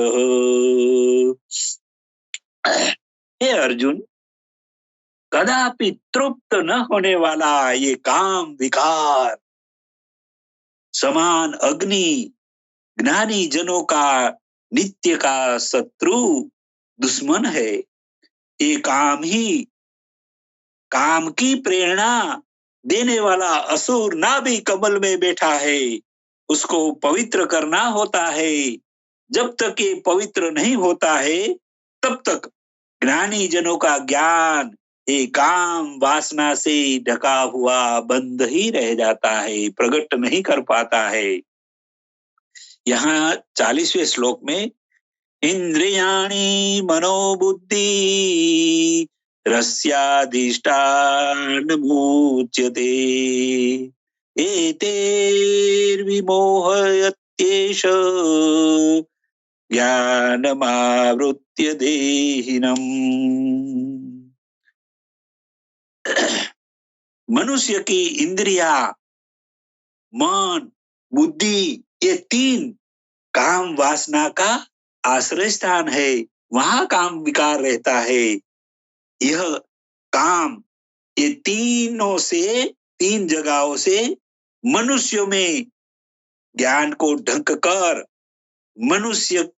हे अर्जुन, कदापि तृप्त न होने वाला ये काम विकार समान अग्नि ज्ञानी जनों का नित्य का शत्रु दुश्मन है। ये काम ही काम की प्रेरणा देने वाला असुर नाभि कमल में बैठा है, उसको पवित्र करना होता है। जब तक ये पवित्र नहीं होता है तब तक ज्ञानी जनों का ज्ञान ये काम वासना से ढका हुआ बंद ही रह जाता है, प्रकट नहीं कर पाता है। यहाँ 40वें श्लोक में, इंद्रियाणि मनोबुद्धि रस्याधिष्ठानमुच्यते एतैर्विमोहयत्येष ज्ञानमावृत्य देहिनम्। मनुष्य की इंद्रिया, मन, बुद्धि, ये तीन काम वासना का आश्रय स्थान है। वहां काम विकार रहता है। यह काम, ये तीनों से, तीन जगहों से मनुष्य में ज्ञान को ढक कर मनुष्य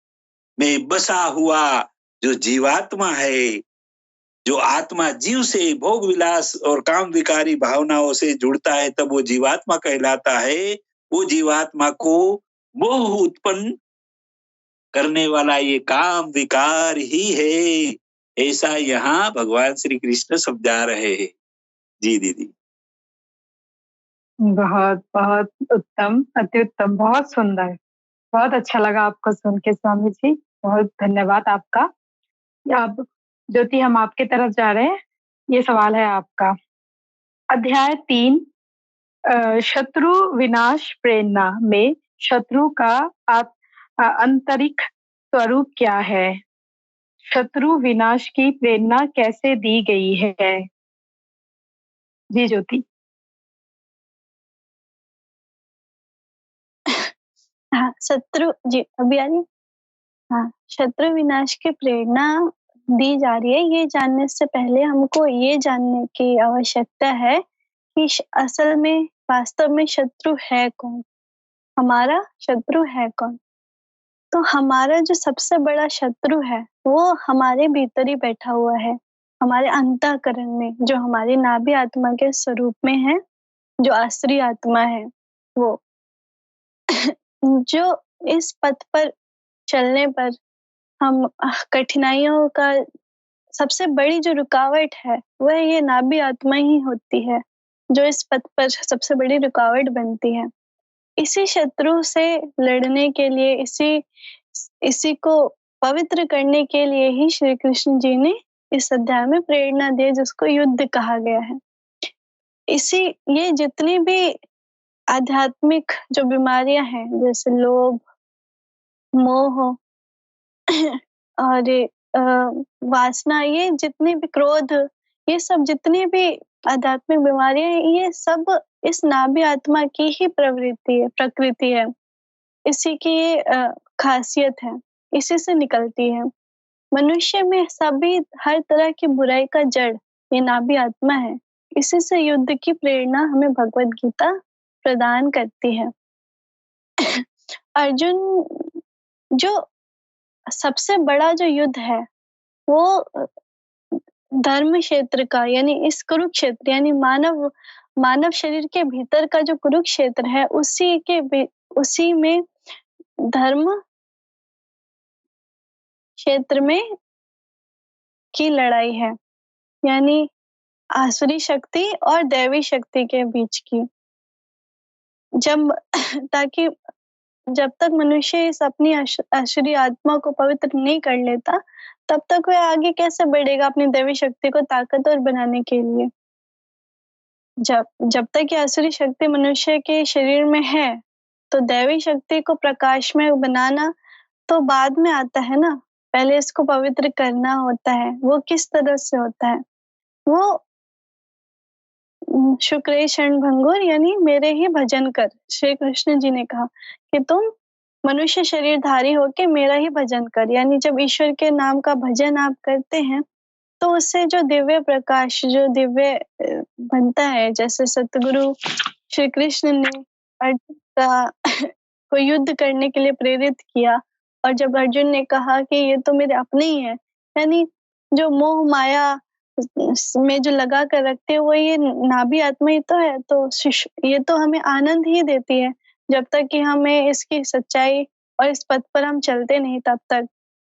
में बसा हुआ जो जीवात्मा है, जो आत्मा जीव से भोग विलास और काम विकारी भावनाओं से जुड़ता है, तब वो जीवात्मा कहलाता है। वो जीवात्मा को मोह उत्पन्न करने वाला ये काम विकार ही है, ऐसा यहाँ भगवान श्री कृष्ण समझा रहे हैं। जी दीदी। बहुत बहुत उत्तम, अति उत्तम, बहुत सुंदर, बहुत अच्छा लगा आपको सुन के स्वामी जी। बहुत धन्यवाद आपका। अब ज्योति, हम आपके तरफ जा रहे हैं। ये सवाल है आपका। अध्याय 3 शत्रु विनाश प्रेरणा में शत्रु का आंतरिक स्वरूप क्या है? शत्रु विनाश की प्रेरणा कैसे दी गई है? जी ज्योति। हाँ, शत्रु जी अभी आ रही है? हाँ, शत्रु विनाश की प्रेरणा दी जा रही है। ये जानने से पहले हमको ये जानने की आवश्यकता है कि असल में वास्तव में शत्रु है कौन? हमारा शत्रु है कौन? तो हमारा जो सबसे बड़ा शत्रु है वो हमारे भीतर ही बैठा हुआ है, हमारे अंतःकरण में, जो हमारी नाभि आत्मा के स्वरूप में है, जो आसुरी आत्मा है वो। जो इस पथ पर चलने पर हम कठिनाइयों का सबसे बड़ी जो रुकावट है वह ये नाभि आत्मा ही होती है, जो इस पथ पर सबसे बड़ी रुकावट बनती है। इसी शत्रु से लड़ने के लिए, इसी को पवित्र करने के लिए ही श्री कृष्ण जी ने इस अध्याय में प्रेरणा दी, जिसको युद्ध कहा गया है। ये जितनी भी आध्यात्मिक जो बीमारियां हैं, जैसे लोभ, मोह और वासना, ये जितनी भी क्रोध, ये सब जितनी भी आध्यात्मिक बीमारियां हैं, ये सब इस नाभि आत्मा की ही प्रकृति है। इसी की ये खासियत है, इसी से निकलती है। मनुष्य में सभी हर तरह की बुराई का जड़ ये नाभि आत्मा है। इसी से युद्ध की प्रेरणा हमें भगवत गीता प्रदान करती है। अर्जुन, जो सबसे बड़ा जो युद्ध है वो धर्म क्षेत्र का, यानी इस कुरुक्षेत्र, यानी मानव शरीर के भीतर का जो कुरुक्षेत्र है, उसी में धर्म क्षेत्र में की लड़ाई है, यानी आसुरी शक्ति और दैवी शक्ति के बीच की। जब तक मनुष्य इस अपनी आसुरी आत्मा को पवित्र नहीं कर लेता, तब तक वह आगे कैसे बढ़ेगा अपनी दैवी शक्ति को ताकतवर बनाने के लिए? जब तक ये आसुरी शक्ति मनुष्य के शरीर में है, तो दैवी शक्ति को प्रकाश में बनाना तो बाद में आता है ना। पहले इसको पवित्र करना होता है। वो किस तरह से होता है? वो शुक्रे शरण भंगुर, यानी मेरे ही भजन कर। श्री कृष्ण जी ने कहा कि तुम मनुष्य शरीरधारी होके मेरा ही भजन कर, यानी जब ईश्वर के नाम का भजन आप करते हैं तो उससे जो दिव्य प्रकाश, जो दिव्य बनता है, जैसे सतगुरु श्री कृष्ण ने अर्जुन का को युद्ध करने के लिए प्रेरित किया, और जब अर्जुन ने कहा कि ये तो मेरे अपने ही है, यानी जो मोह माया में जो लगा कर रखते हैं वो ये नाभि आत्मा ही तो है। तो ये तो हमें आनंद ही देती है, जब तक कि हमें इसकी सच्चाई और इस पथ पर हम चलते नहीं तब तक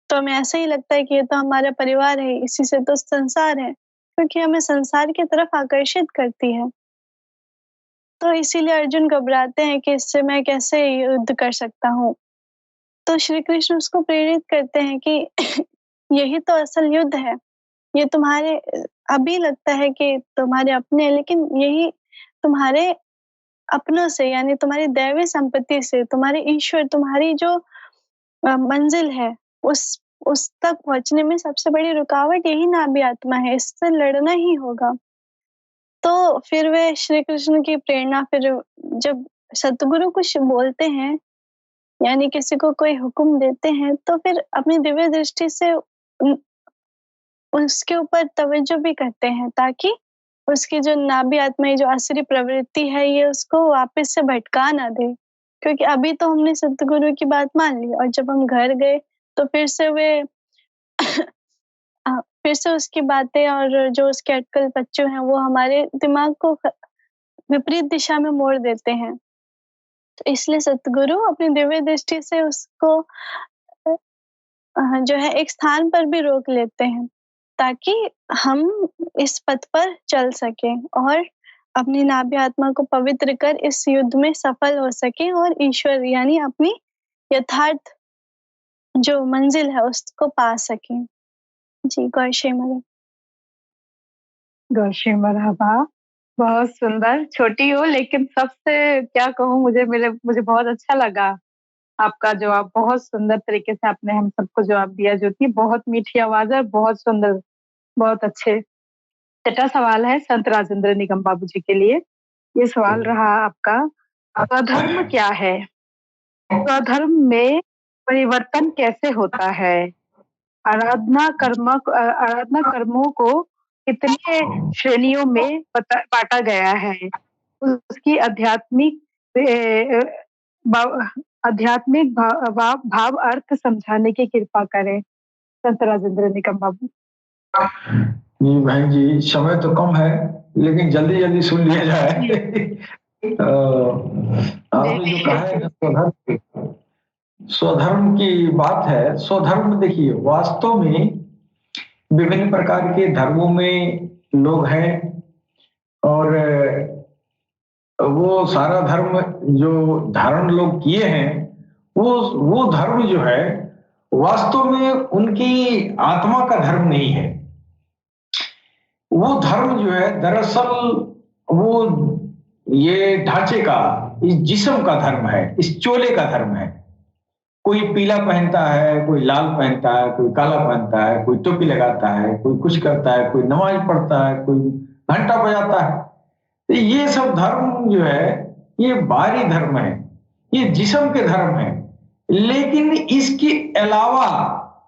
तो हमें ऐसा ही लगता है कि ये तो हमारा परिवार है, इसी से तो संसार है, क्योंकि हमें संसार की तरफ आकर्षित करती है। तो इसीलिए अर्जुन घबराते हैं कि इससे मैं कैसे युद्ध कर सकता हूँ। तो श्री कृष्ण उसको प्रेरित करते हैं कि यही तो असल युद्ध है, ये तुम्हारे अभी लगता है कि तुम्हारे अपने, लेकिन यही तुम्हारे अपनों से, यानी तुम्हारी दैवी संपत्ति से, तुम्हारे ईश्वर, तुम्हारी जो मंजिल है, उस तक पहुंचने में सबसे बड़ी रुकावट यही नाभि आत्मा है। इससे लड़ना ही होगा। तो फिर वे श्री कृष्ण की प्रेरणा, फिर जब सतगुरु कुछ बोलते हैं, यानी किसी को कोई हुक्म देते हैं, तो फिर अपनी दिव्य दृष्टि से उसके ऊपर तवज्जो भी करते हैं, ताकि उसकी जो नाभि आत्मा, जो असली प्रवृत्ति है, ये उसको वापस से भटका ना दे। क्योंकि अभी तो हमने सतगुरु की बात मान ली, और जब हम घर गए तो फिर से वे फिर से उसकी बातें और जो उसके अटकल बच्चों हैं, वो हमारे दिमाग को विपरीत दिशा में मोड़ देते हैं। तो इसलिए सतगुरु अपनी दिव्य दृष्टि से उसको जो है एक स्थान पर भी रोक लेते हैं, ताकि हम इस पथ पर चल सकें और अपनी नाभि आत्मा को पवित्र कर इस युद्ध में सफल हो सकें और ईश्वर यानी अपनी यथार्थ जो मंजिल है उसको पा सकें। जी, गौशी मरहबा। बहुत सुंदर। छोटी हो लेकिन सबसे क्या कहूँ, मुझे बहुत अच्छा लगा आपका जवाब। बहुत सुंदर तरीके से आपने हम सबको जवाब दिया। ज्योति, बहुत मीठी आवाज है, बहुत सुंदर, बहुत अच्छे। छठा सवाल है संत राजेंद्र निगम बाबू जी के लिए। ये सवाल रहा आपका, स्वधर्म क्या है? स्वधर्म में परिवर्तन कैसे होता है? आराधना कर्मों को कितने श्रेणियों में बांटा गया है? उसकी आध्यात्मिक भाव अर्थ समझाने की कृपा करें संत राजेंद्र निगम बाबू। नहीं बहन जी, समय तो कम है, लेकिन जल्दी जल्दी सुन लिया जाए। आपने जो कहा है स्वधर्म की बात है। स्वधर्म देखिए, वास्तव में विभिन्न प्रकार के धर्मों में लोग हैं, और वो सारा धर्म जो धारण लोग किए हैं, वो धर्म जो है वास्तव में उनकी आत्मा का धर्म नहीं है। वो धर्म जो है दरअसल वो ये ढांचे का, इस जिस्म का धर्म है, इस चोले का धर्म है। कोई पीला पहनता है, कोई लाल पहनता है, कोई काला पहनता है, कोई टोपी लगाता है, कोई कुछ करता है, कोई नमाज पढ़ता है, कोई घंटा बजाता है। तो ये सब धर्म जो है ये बाहरी धर्म है, ये जिस्म के धर्म है। लेकिन इसके अलावा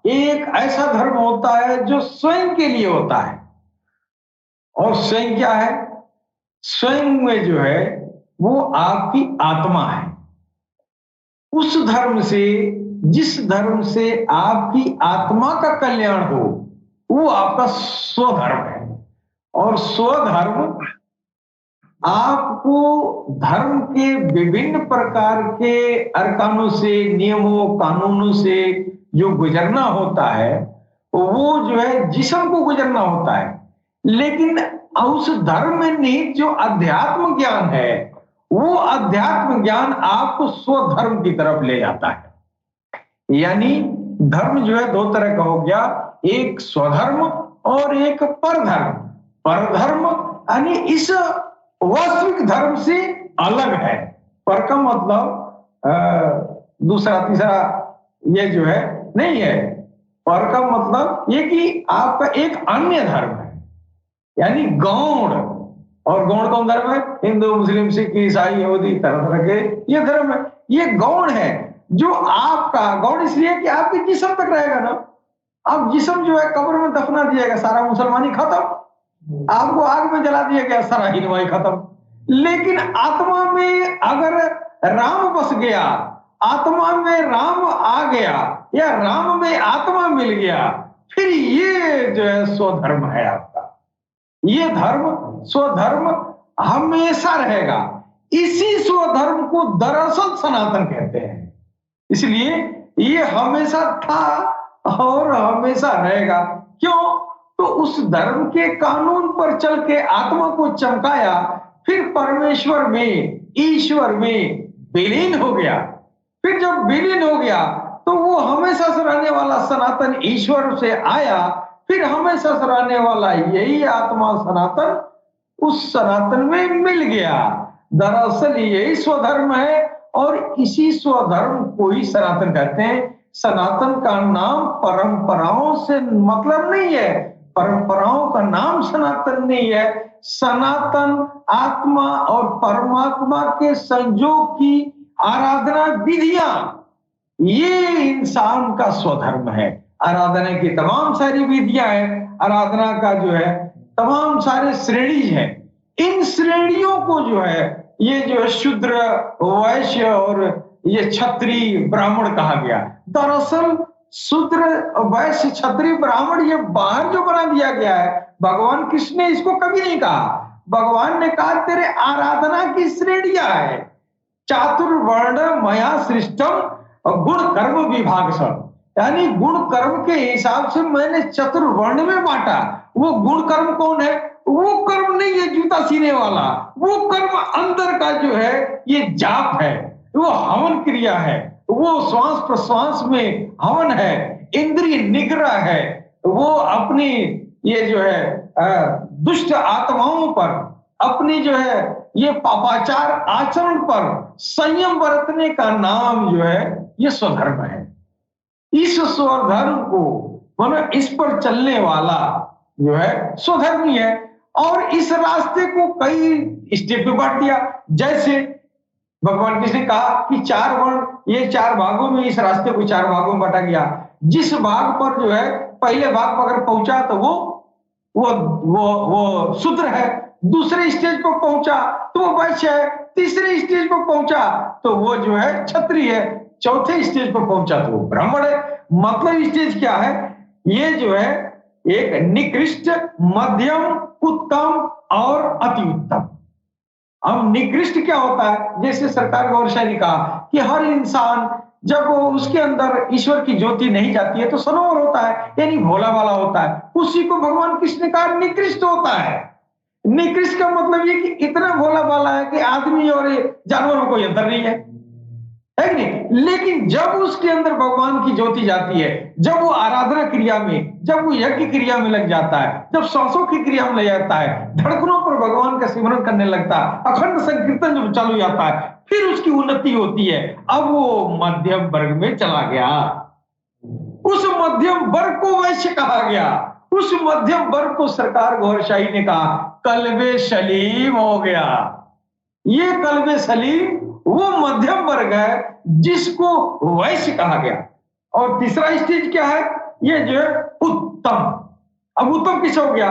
एक ऐसा धर्म होता है जो स्वयं के लिए होता है। और स्वयं क्या है? स्वयं में जो है वो आपकी आत्मा है। उस धर्म से, जिस धर्म से आपकी आत्मा का कल्याण हो, वो आपका स्वधर्म है। और स्वधर्म आपको धर्म के विभिन्न प्रकार के अरकानों से, नियमों कानूनों से जो गुजरना होता है, वो जो है जिस्म को गुजरना होता है। लेकिन उस धर्म में निहित जो अध्यात्म ज्ञान है, वो अध्यात्म ज्ञान आपको स्वधर्म की तरफ ले जाता है। यानी धर्म जो है दो तरह का हो गया, एक स्वधर्म और एक परधर्म। परधर्म यानी इस वास्तविक धर्म से अलग है। पर का मतलब दूसरा तीसरा ये जो है नहीं है। पर का मतलब ये कि आपका एक अन्य धर्म है, यानी गौण। और गौण कौन धर्म है? हिंदू, मुस्लिम, सिख, ईसाई, यहूदी, तरह तरह के ये धर्म है। ये गौण है जो आपका गौण इसलिए कि आपके जिस्म तक रहेगा ना। अब जिस्म जो है कब्र में दफना दिया गया, सारा मुसलमानी खत्म। आपको आग में जला दिया गया, सारा हिंदुआई खत्म। लेकिन आत्मा में अगर राम बस गया, आत्मा में राम आ गया, या राम में आत्मा मिल गया, फिर ये जो है स्वधर्म है आपका। ये धर्म, स्वधर्म हमेशा रहेगा। इसी स्वधर्म को दरअसल सनातन कहते हैं। इसलिए ये हमेशा था और हमेशा रहेगा। क्यों? तो उस धर्म के कानून पर चल के आत्मा को चमकाया, फिर परमेश्वर में, ईश्वर में विलीन हो गया। फिर जब विलीन हो गया तो वो हमेशा से रहने वाला सनातन ईश्वर से आया, फिर हमेशा से रहने वाला यही आत्मा सनातन उस सनातन में मिल गया। दरअसल यही स्वधर्म है और इसी स्वधर्म को ही सनातन कहते हैं। सनातन का नाम परंपराओं से मतलब नहीं है, परंपराओं का नाम सनातन नहीं है। सनातन आत्मा और परमात्मा के संयोग की आराधना विधियां, ये इंसान का स्वधर्म है। आराधना की तमाम सारी विधियां हैं, आराधना का जो है तमाम सारे श्रेणी है। इन श्रेणियों को जो है ये जो है शूद्र, वैश्य और ये क्षत्रिय, ब्राह्मण कहा गया। दरअसल शूद्र, वैश्य, क्षत्रिय, ब्राह्मण ये बाहर जो बना दिया गया है, भगवान कृष्ण ने इसको कभी नहीं कहा। भगवान ने कहा तेरे आराधना की श्रेणियां है। चातुर्वर्ण मया सृष्टम गुण कर्म विभाग सब, यानी गुण कर्म के हिसाब से मैंने चतुर्वर्ण में बांटा। वो गुण कर्म कौन है? वो कर्म नहीं है जूता सीने वाला, वो कर्म अंदर का जो है ये जाप है, वो हवन क्रिया है, वो श्वास प्रश्वास में हवन है, इंद्रिय निग्रह है, वो अपनी ये जो है दुष्ट आत्माओं पर, अपनी जो है ये पापाचार आचरण पर संयम बरतने का नाम जो है ये स्वधर्म है। इस स्वधर्म को मतलब इस पर चलने वाला जो है स्वधर्मी है। और इस रास्ते को कई स्टेप में बांट दिया। जैसे भगवान कृष्ण ने कहा कि 4 वर्ण, ये 4 भागों में, इस रास्ते को 4 भागों में बांटा गया। जिस भाग पर जो है पहले भाग पर अगर पहुंचा तो वो शूद्र है, दूसरे स्टेज पर पहुंचा तो वो वैश्य है, तीसरे स्टेज पर पहुंचा तो वो जो है क्षत्रिय है, चौथे स्टेज पर पहुंचा तो वो ब्राह्मण है। मतलब स्टेज क्या है? ये जो है एक निकृष्ट, मध्यम, उत्तम और अति उत्तम। अब निकृष्ट क्या होता है? जैसे सरकार गौरशाह ने कहा कि हर इंसान जब वो उसके अंदर ईश्वर की ज्योति नहीं जाती है तो सनोवर होता है, यानी भोला वाला होता है। उसी को भगवान कृष्ण ने कहा निकृष्ट होता है। निकृष्ट का मतलब ये कि इतना भोला वाला है कि आदमी और जानवर में कोई अंतर नहीं है कि नहीं? लेकिन जब उसके अंदर भगवान की ज्योति जाती है, जब वो आराधना क्रिया में, जब वो यज्ञ क्रिया में लग जाता है, जब सांसों की क्रिया में लग जाता है, धड़कनों पर भगवान का सिमरन करने लगता है, अखंड संकीर्तन जब चालू जाता है, फिर उसकी उन्नति होती है। अब वो मध्यम वर्ग में चला गया। उस मध्यम वर्ग को वैश्य कहा गया। उस मध्यम वर्ग को सरकार गौरशाही ने कहा कल्बे सलीम हो गया। ये कल्बे सलीम वो मध्यम वर्ग है जिसको वैश्य कहा गया। और तीसरा स्टेज क्या है? ये जो है उत्तम। अब उत्तम किस हो गया?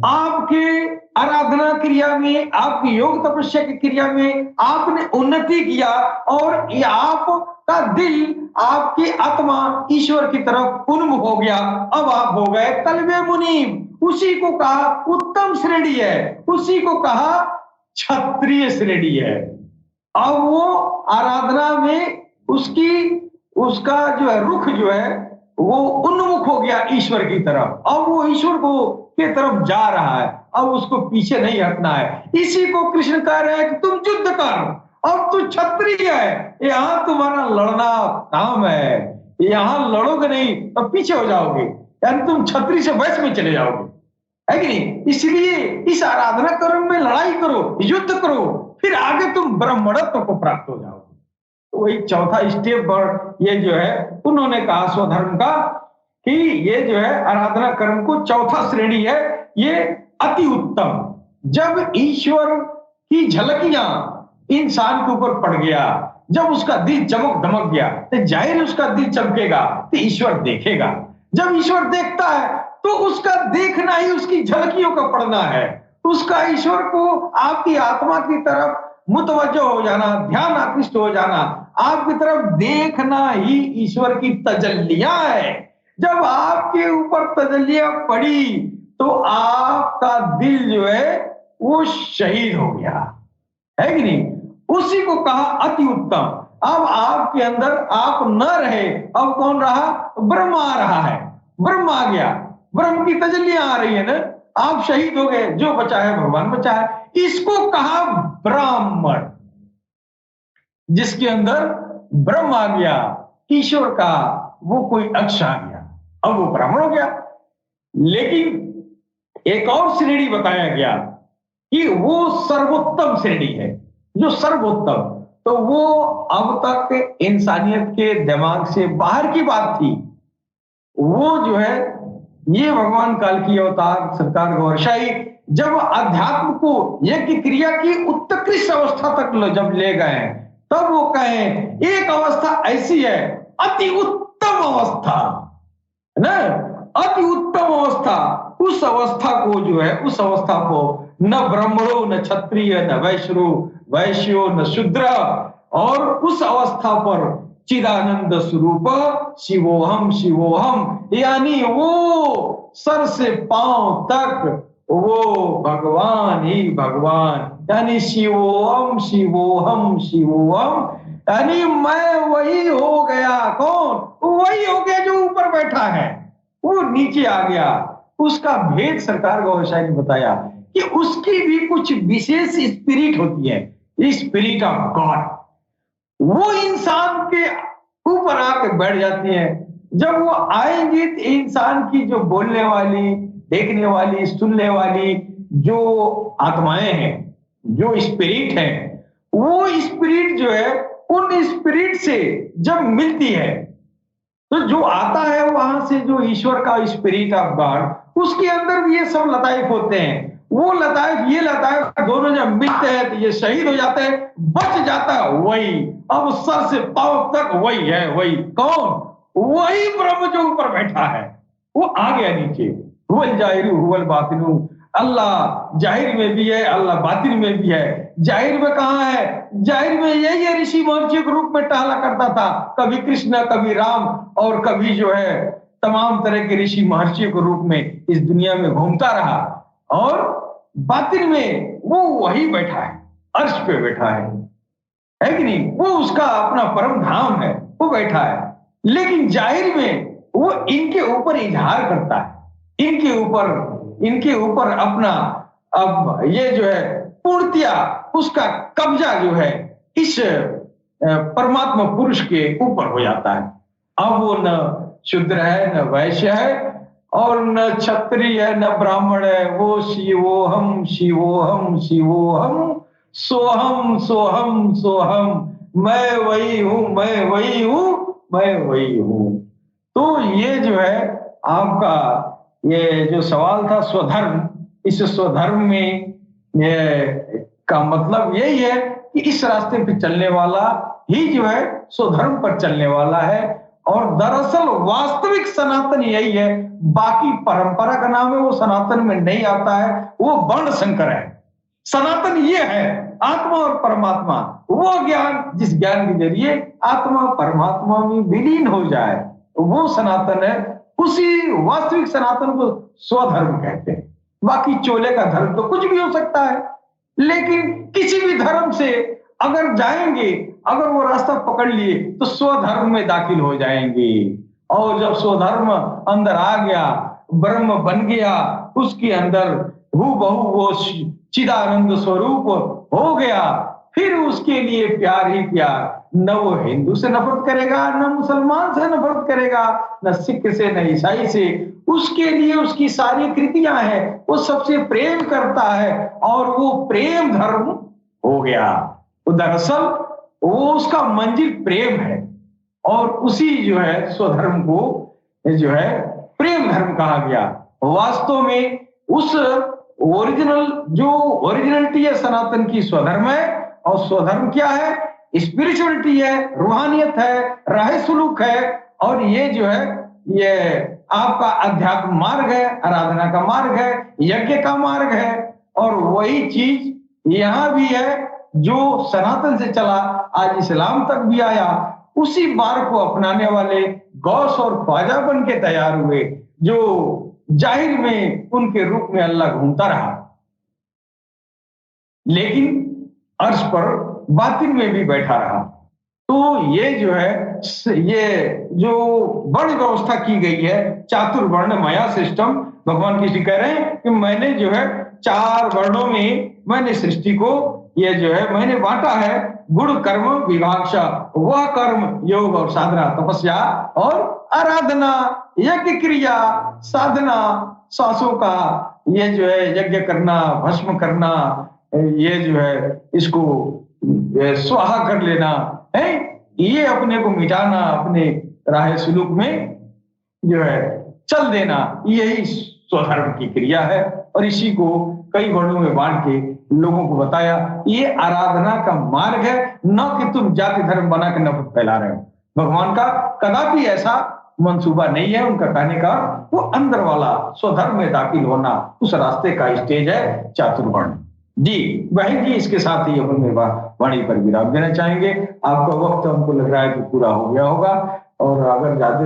आपके आराधना क्रिया में, आपकी योग तपस्या की क्रिया में आपने उन्नति किया और ये आपका दिल, आपकी आत्मा ईश्वर की तरफ उन्मुख हो गया। अब आप हो गए कल्बे मुनीम। उसी को कहा उत्तम श्रेणी है, उसी को कहा क्षत्रिय श्रेणी है। अब वो आराधना में उसका जो है रुख जो है वो उन्मुख हो गया ईश्वर की तरफ। अब वो ईश्वर को के तरफ जा रहा है, अब उसको पीछे नहीं हटना है। इसी को कृष्ण कह रहे हैं कि तुम युद्ध कर, अब तू क्षत्रिय है, यहाँ तुम्हारा लड़ना काम है, यहाँ लड़ोगे नहीं तो पीछे हो जाओगे, यानी तुम क्षत्रिय से वैश्य में चले जाओगे, है कि नहीं? इसलिए इस आराधना कर्म में लड़ाई करो, युद्ध करो, फिर आगे तुम ब्राह्मणत्व को प्राप्त हो जाओगे। तो वही चौथा स्टेप पर ये जो है उन्होंने कहा स्वधर्म का कि ये जो है आराधना कर्म को चौथा श्रेणी है, ये अति उत्तम। जब ईश्वर की झलकियां इंसान के ऊपर पड़ गया, जब उसका दिल चमक दमक गया, तो जाहिर उसका दिल चमकेगा तो ईश्वर देखेगा। जब ईश्वर देखता है तो उसका देखना ही उसकी झलकियों का पड़ना है, उसका ईश्वर को आपकी आत्मा की तरफ मुतवज्जो हो जाना, ध्यान आकृष्ट हो जाना, आपकी तरफ देखना ही ईश्वर की तजल्लियां है। जब आपके ऊपर तजल्लियां पड़ी तो आपका दिल जो है वो शहीद हो गया, है कि नहीं? उसी को कहा अति उत्तम। अब आपके अंदर आप न रहे, अब कौन रहा? ब्रह्म आ रहा है, ब्रह्म आ गया, ब्रह्म की तजल्लियां आ रही है ना, आप शहीद हो गए, जो बचा है भगवान बचा है। इसको कहा ब्राह्मण, जिसके अंदर ब्रह्म आ गया, ईश्वर का वो कोई अंश आ गया, अब वो ब्राह्मण हो गया। लेकिन एक और श्रेणी बताया गया कि वो सर्वोत्तम श्रेणी है, जो सर्वोत्तम, तो वो अब तक इंसानियत के दिमाग से बाहर की बात थी। वो जो है ये भगवान काल की अवतार सरकार गौरशाही जब अध्यात्म को यज्ञ क्रिया की उत्कृष्ट अवस्था तक जब ले गए, तब वो कहें एक अवस्था ऐसी है, अति उत्तम अवस्था है ना, अति उत्तम अवस्था। उस अवस्था को जो है, उस अवस्था को न ब्राह्मणों न क्षत्रिय न वैश्यो न शूद्र, और उस अवस्था पर चिदानंद स्वरूप शिवोहम शिवोहम, यानी वो सर से पांव तक वो भगवान ही भगवान, यानी शिवोहम शिवोहम शिवोहम, यानी मैं वही हो गया। कौन? वही हो गया जो ऊपर बैठा है, वो नीचे आ गया। उसका भेद सरकार गौरशाही ने बताया कि उसकी भी कुछ विशेष स्पिरिट होती है, स्पिरिट ऑफ गॉड। वो इंसान के ऊपर आके बैठ जाती है। जब वो आएंगी तो इंसान की जो बोलने वाली, देखने वाली, सुनने वाली जो आत्माएं हैं, जो स्पिरिट है, वो स्पिरिट जो है उन स्पिरिट से जब मिलती है तो जो आता है वहां से, जो ईश्वर का स्पिरिट ऑफ गॉड, उसके अंदर भी ये सब लताइफ होते हैं। वो लताइफ, ये लताइफ दोनों जब मिलते हैं तो ये शहीद हो जाते हैं, बच जाता है वही। अब सर से पांव तक वही है। वही कौन? वही ब्रह्म जो ऊपर बैठा है, वो आ गया नीचे। हुवल जाहिर हुवल बातिनु, अल्लाह जाहिर में भी है, अल्लाह बातिन में भी है। जाहिर में कहाँ है? जाहिर में यही है, ऋषि महर्षि के रूप में टहला करता था, कभी कृष्ण, कभी राम, और कभी जो है तमाम तरह के ऋषि महर्षि के रूप में इस दुनिया में घूमता रहा। और बातिन में वो वही बैठा है, अर्श पे बैठा है कि नहीं? वो उसका अपना परम धाम है, वो बैठा है। लेकिन जाहिर में वो इनके ऊपर इजहार करता है, इनके ऊपर अपना, अब ये जो है पूर्णतया उसका कब्जा जो है इस परमात्मा पुरुष के ऊपर हो जाता है। अब वो न शूद्र है, न वैश्य है, और न क्षत्रिय है, न ब्राह्मण है। वो शिवोहम शिवोहम शिवोहम सोहम सोहम सोहम, मैं वही हूं, मैं वही हूं, मैं वही हूं। तो ये जो है आपका ये जो सवाल था स्वधर्म, इस स्वधर्म में ये का मतलब यही है कि इस रास्ते पे चलने वाला ही जो है स्वधर्म पर चलने वाला है। और दरअसल वास्तविक सनातन यही है, बाकी परंपरा का नाम है, वो सनातन में नहीं आता है, वो वर्ण संकर है। सनातन ये है आत्मा और परमात्मा, वो ज्ञान जिस ज्ञान के जरिए आत्मा परमात्मा में विलीन हो जाए, वो सनातन है। उसी वास्तविक सनातन को स्वधर्म कहते हैं। बाकी चोले का धर्म तो कुछ भी हो सकता है, लेकिन किसी भी धर्म से अगर जाएंगे, अगर वो रास्ता पकड़ लिए तो स्वधर्म में दाखिल हो जाएंगे। और जब स्वधर्म अंदर आ गया, ब्रह्म बन गया, उसके अंदर हूबहू वो चिदानंद स्वरूप हो गया, फिर उसके लिए प्यार ही प्यार। न वो हिंदू से नफरत करेगा, न मुसलमान से नफरत करेगा, न सिख से, न ईसाई से। उसके लिए उसकी सारी कृतियां हैं, वो सबसे प्रेम करता है, और वो प्रेम धर्म हो गया। तो दरअसल वो उसका मंजिल प्रेम है, और उसी जो है स्वधर्म को जो है प्रेम धर्म कहा गया। वास्तव में उस ओरिजिनलिटी है सनातन की, स्वधर्म है। और स्वधर्म क्या है? स्पिरिचुअलिटी है, रूहानियत है, राह सुलूक है। और ये जो है ये आपका अध्यात्म मार्ग है, आराधना का मार्ग है, यज्ञ का मार्ग है। और वही चीज यहाँ भी है जो सनातन से चला, आज इस्लाम तक भी आया। उसी मार्ग को अपनाने वाले गौस और ख्वाजा बन के तैयार हुए, जो जाहिर में उनके रूप में अल्लाह घूमता रहा, लेकिन अर्श पर बातिन में भी बैठा रहा। तो ये जो है, ये जो वर्ण व्यवस्था की गई है, चातुर्वर्ण माया सिस्टम, भगवान किसी कह रहे हैं कि मैंने जो है 4 वर्णों में मैंने सृष्टि को ये जो है मैंने बांटा है, गुण कर्म विभाक्षा। वह कर्म योग और साधना, तपस्या और आराधना, यज्ञ क्रिया, साधना सांसों का ये जो है यज्ञ करना, भस्म करना, ये जो है इसको स्वाहा कर लेना है, ये अपने को मिटाना, अपने राह सुलूक में जो है चल देना, यही स्वधर्म की क्रिया है। और इसी को कई वर्णों में बांट के लोगों को बताया, ये आराधना का मार्ग है, न कि तुम जाति धर्म बना के नफरत फैला रहे हो। भगवान का कदापि ऐसा मंसूबा नहीं है। उनका कहने का वो अंदर वाला स्वधर्म में दाखिल होना, उस रास्ते का स्टेज है चातुर्वर्ण। जी बहन जी, इसके साथ ही अपन वाणी पर विराम देना चाहेंगे। आपका वक्त हमको लग रहा है कि पूरा हो गया होगा, और अगर ज्यादा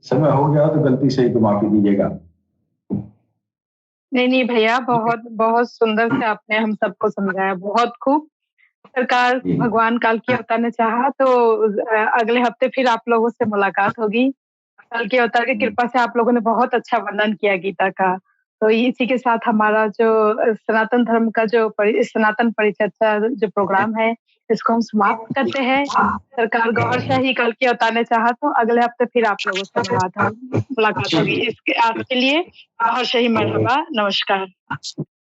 समय हो गया तो गलती से ही तो माफी दीजिएगा। नहीं भैया, बहुत बहुत सुंदर से आपने हम सबको समझाया, बहुत खूब। सरकार भगवान काल की अवतार ने चाहा तो अगले हफ्ते फिर आप लोगों से मुलाकात होगी। काल की अवतार की कृपा से आप लोगों ने बहुत अच्छा वर्णन किया गीता का। तो इसी के साथ हमारा जो सनातन धर्म का जो सनातन परिचर्चा जो प्रोग्राम है, इसको हम समाप्त करते हैं। सरकार गौरशाही काल की अवतार ने चाहा तो अगले हफ्ते फिर आप लोगों से मुलाकात होगी। इसके आज के लिए गौरशाही मरहबा, नमस्कार।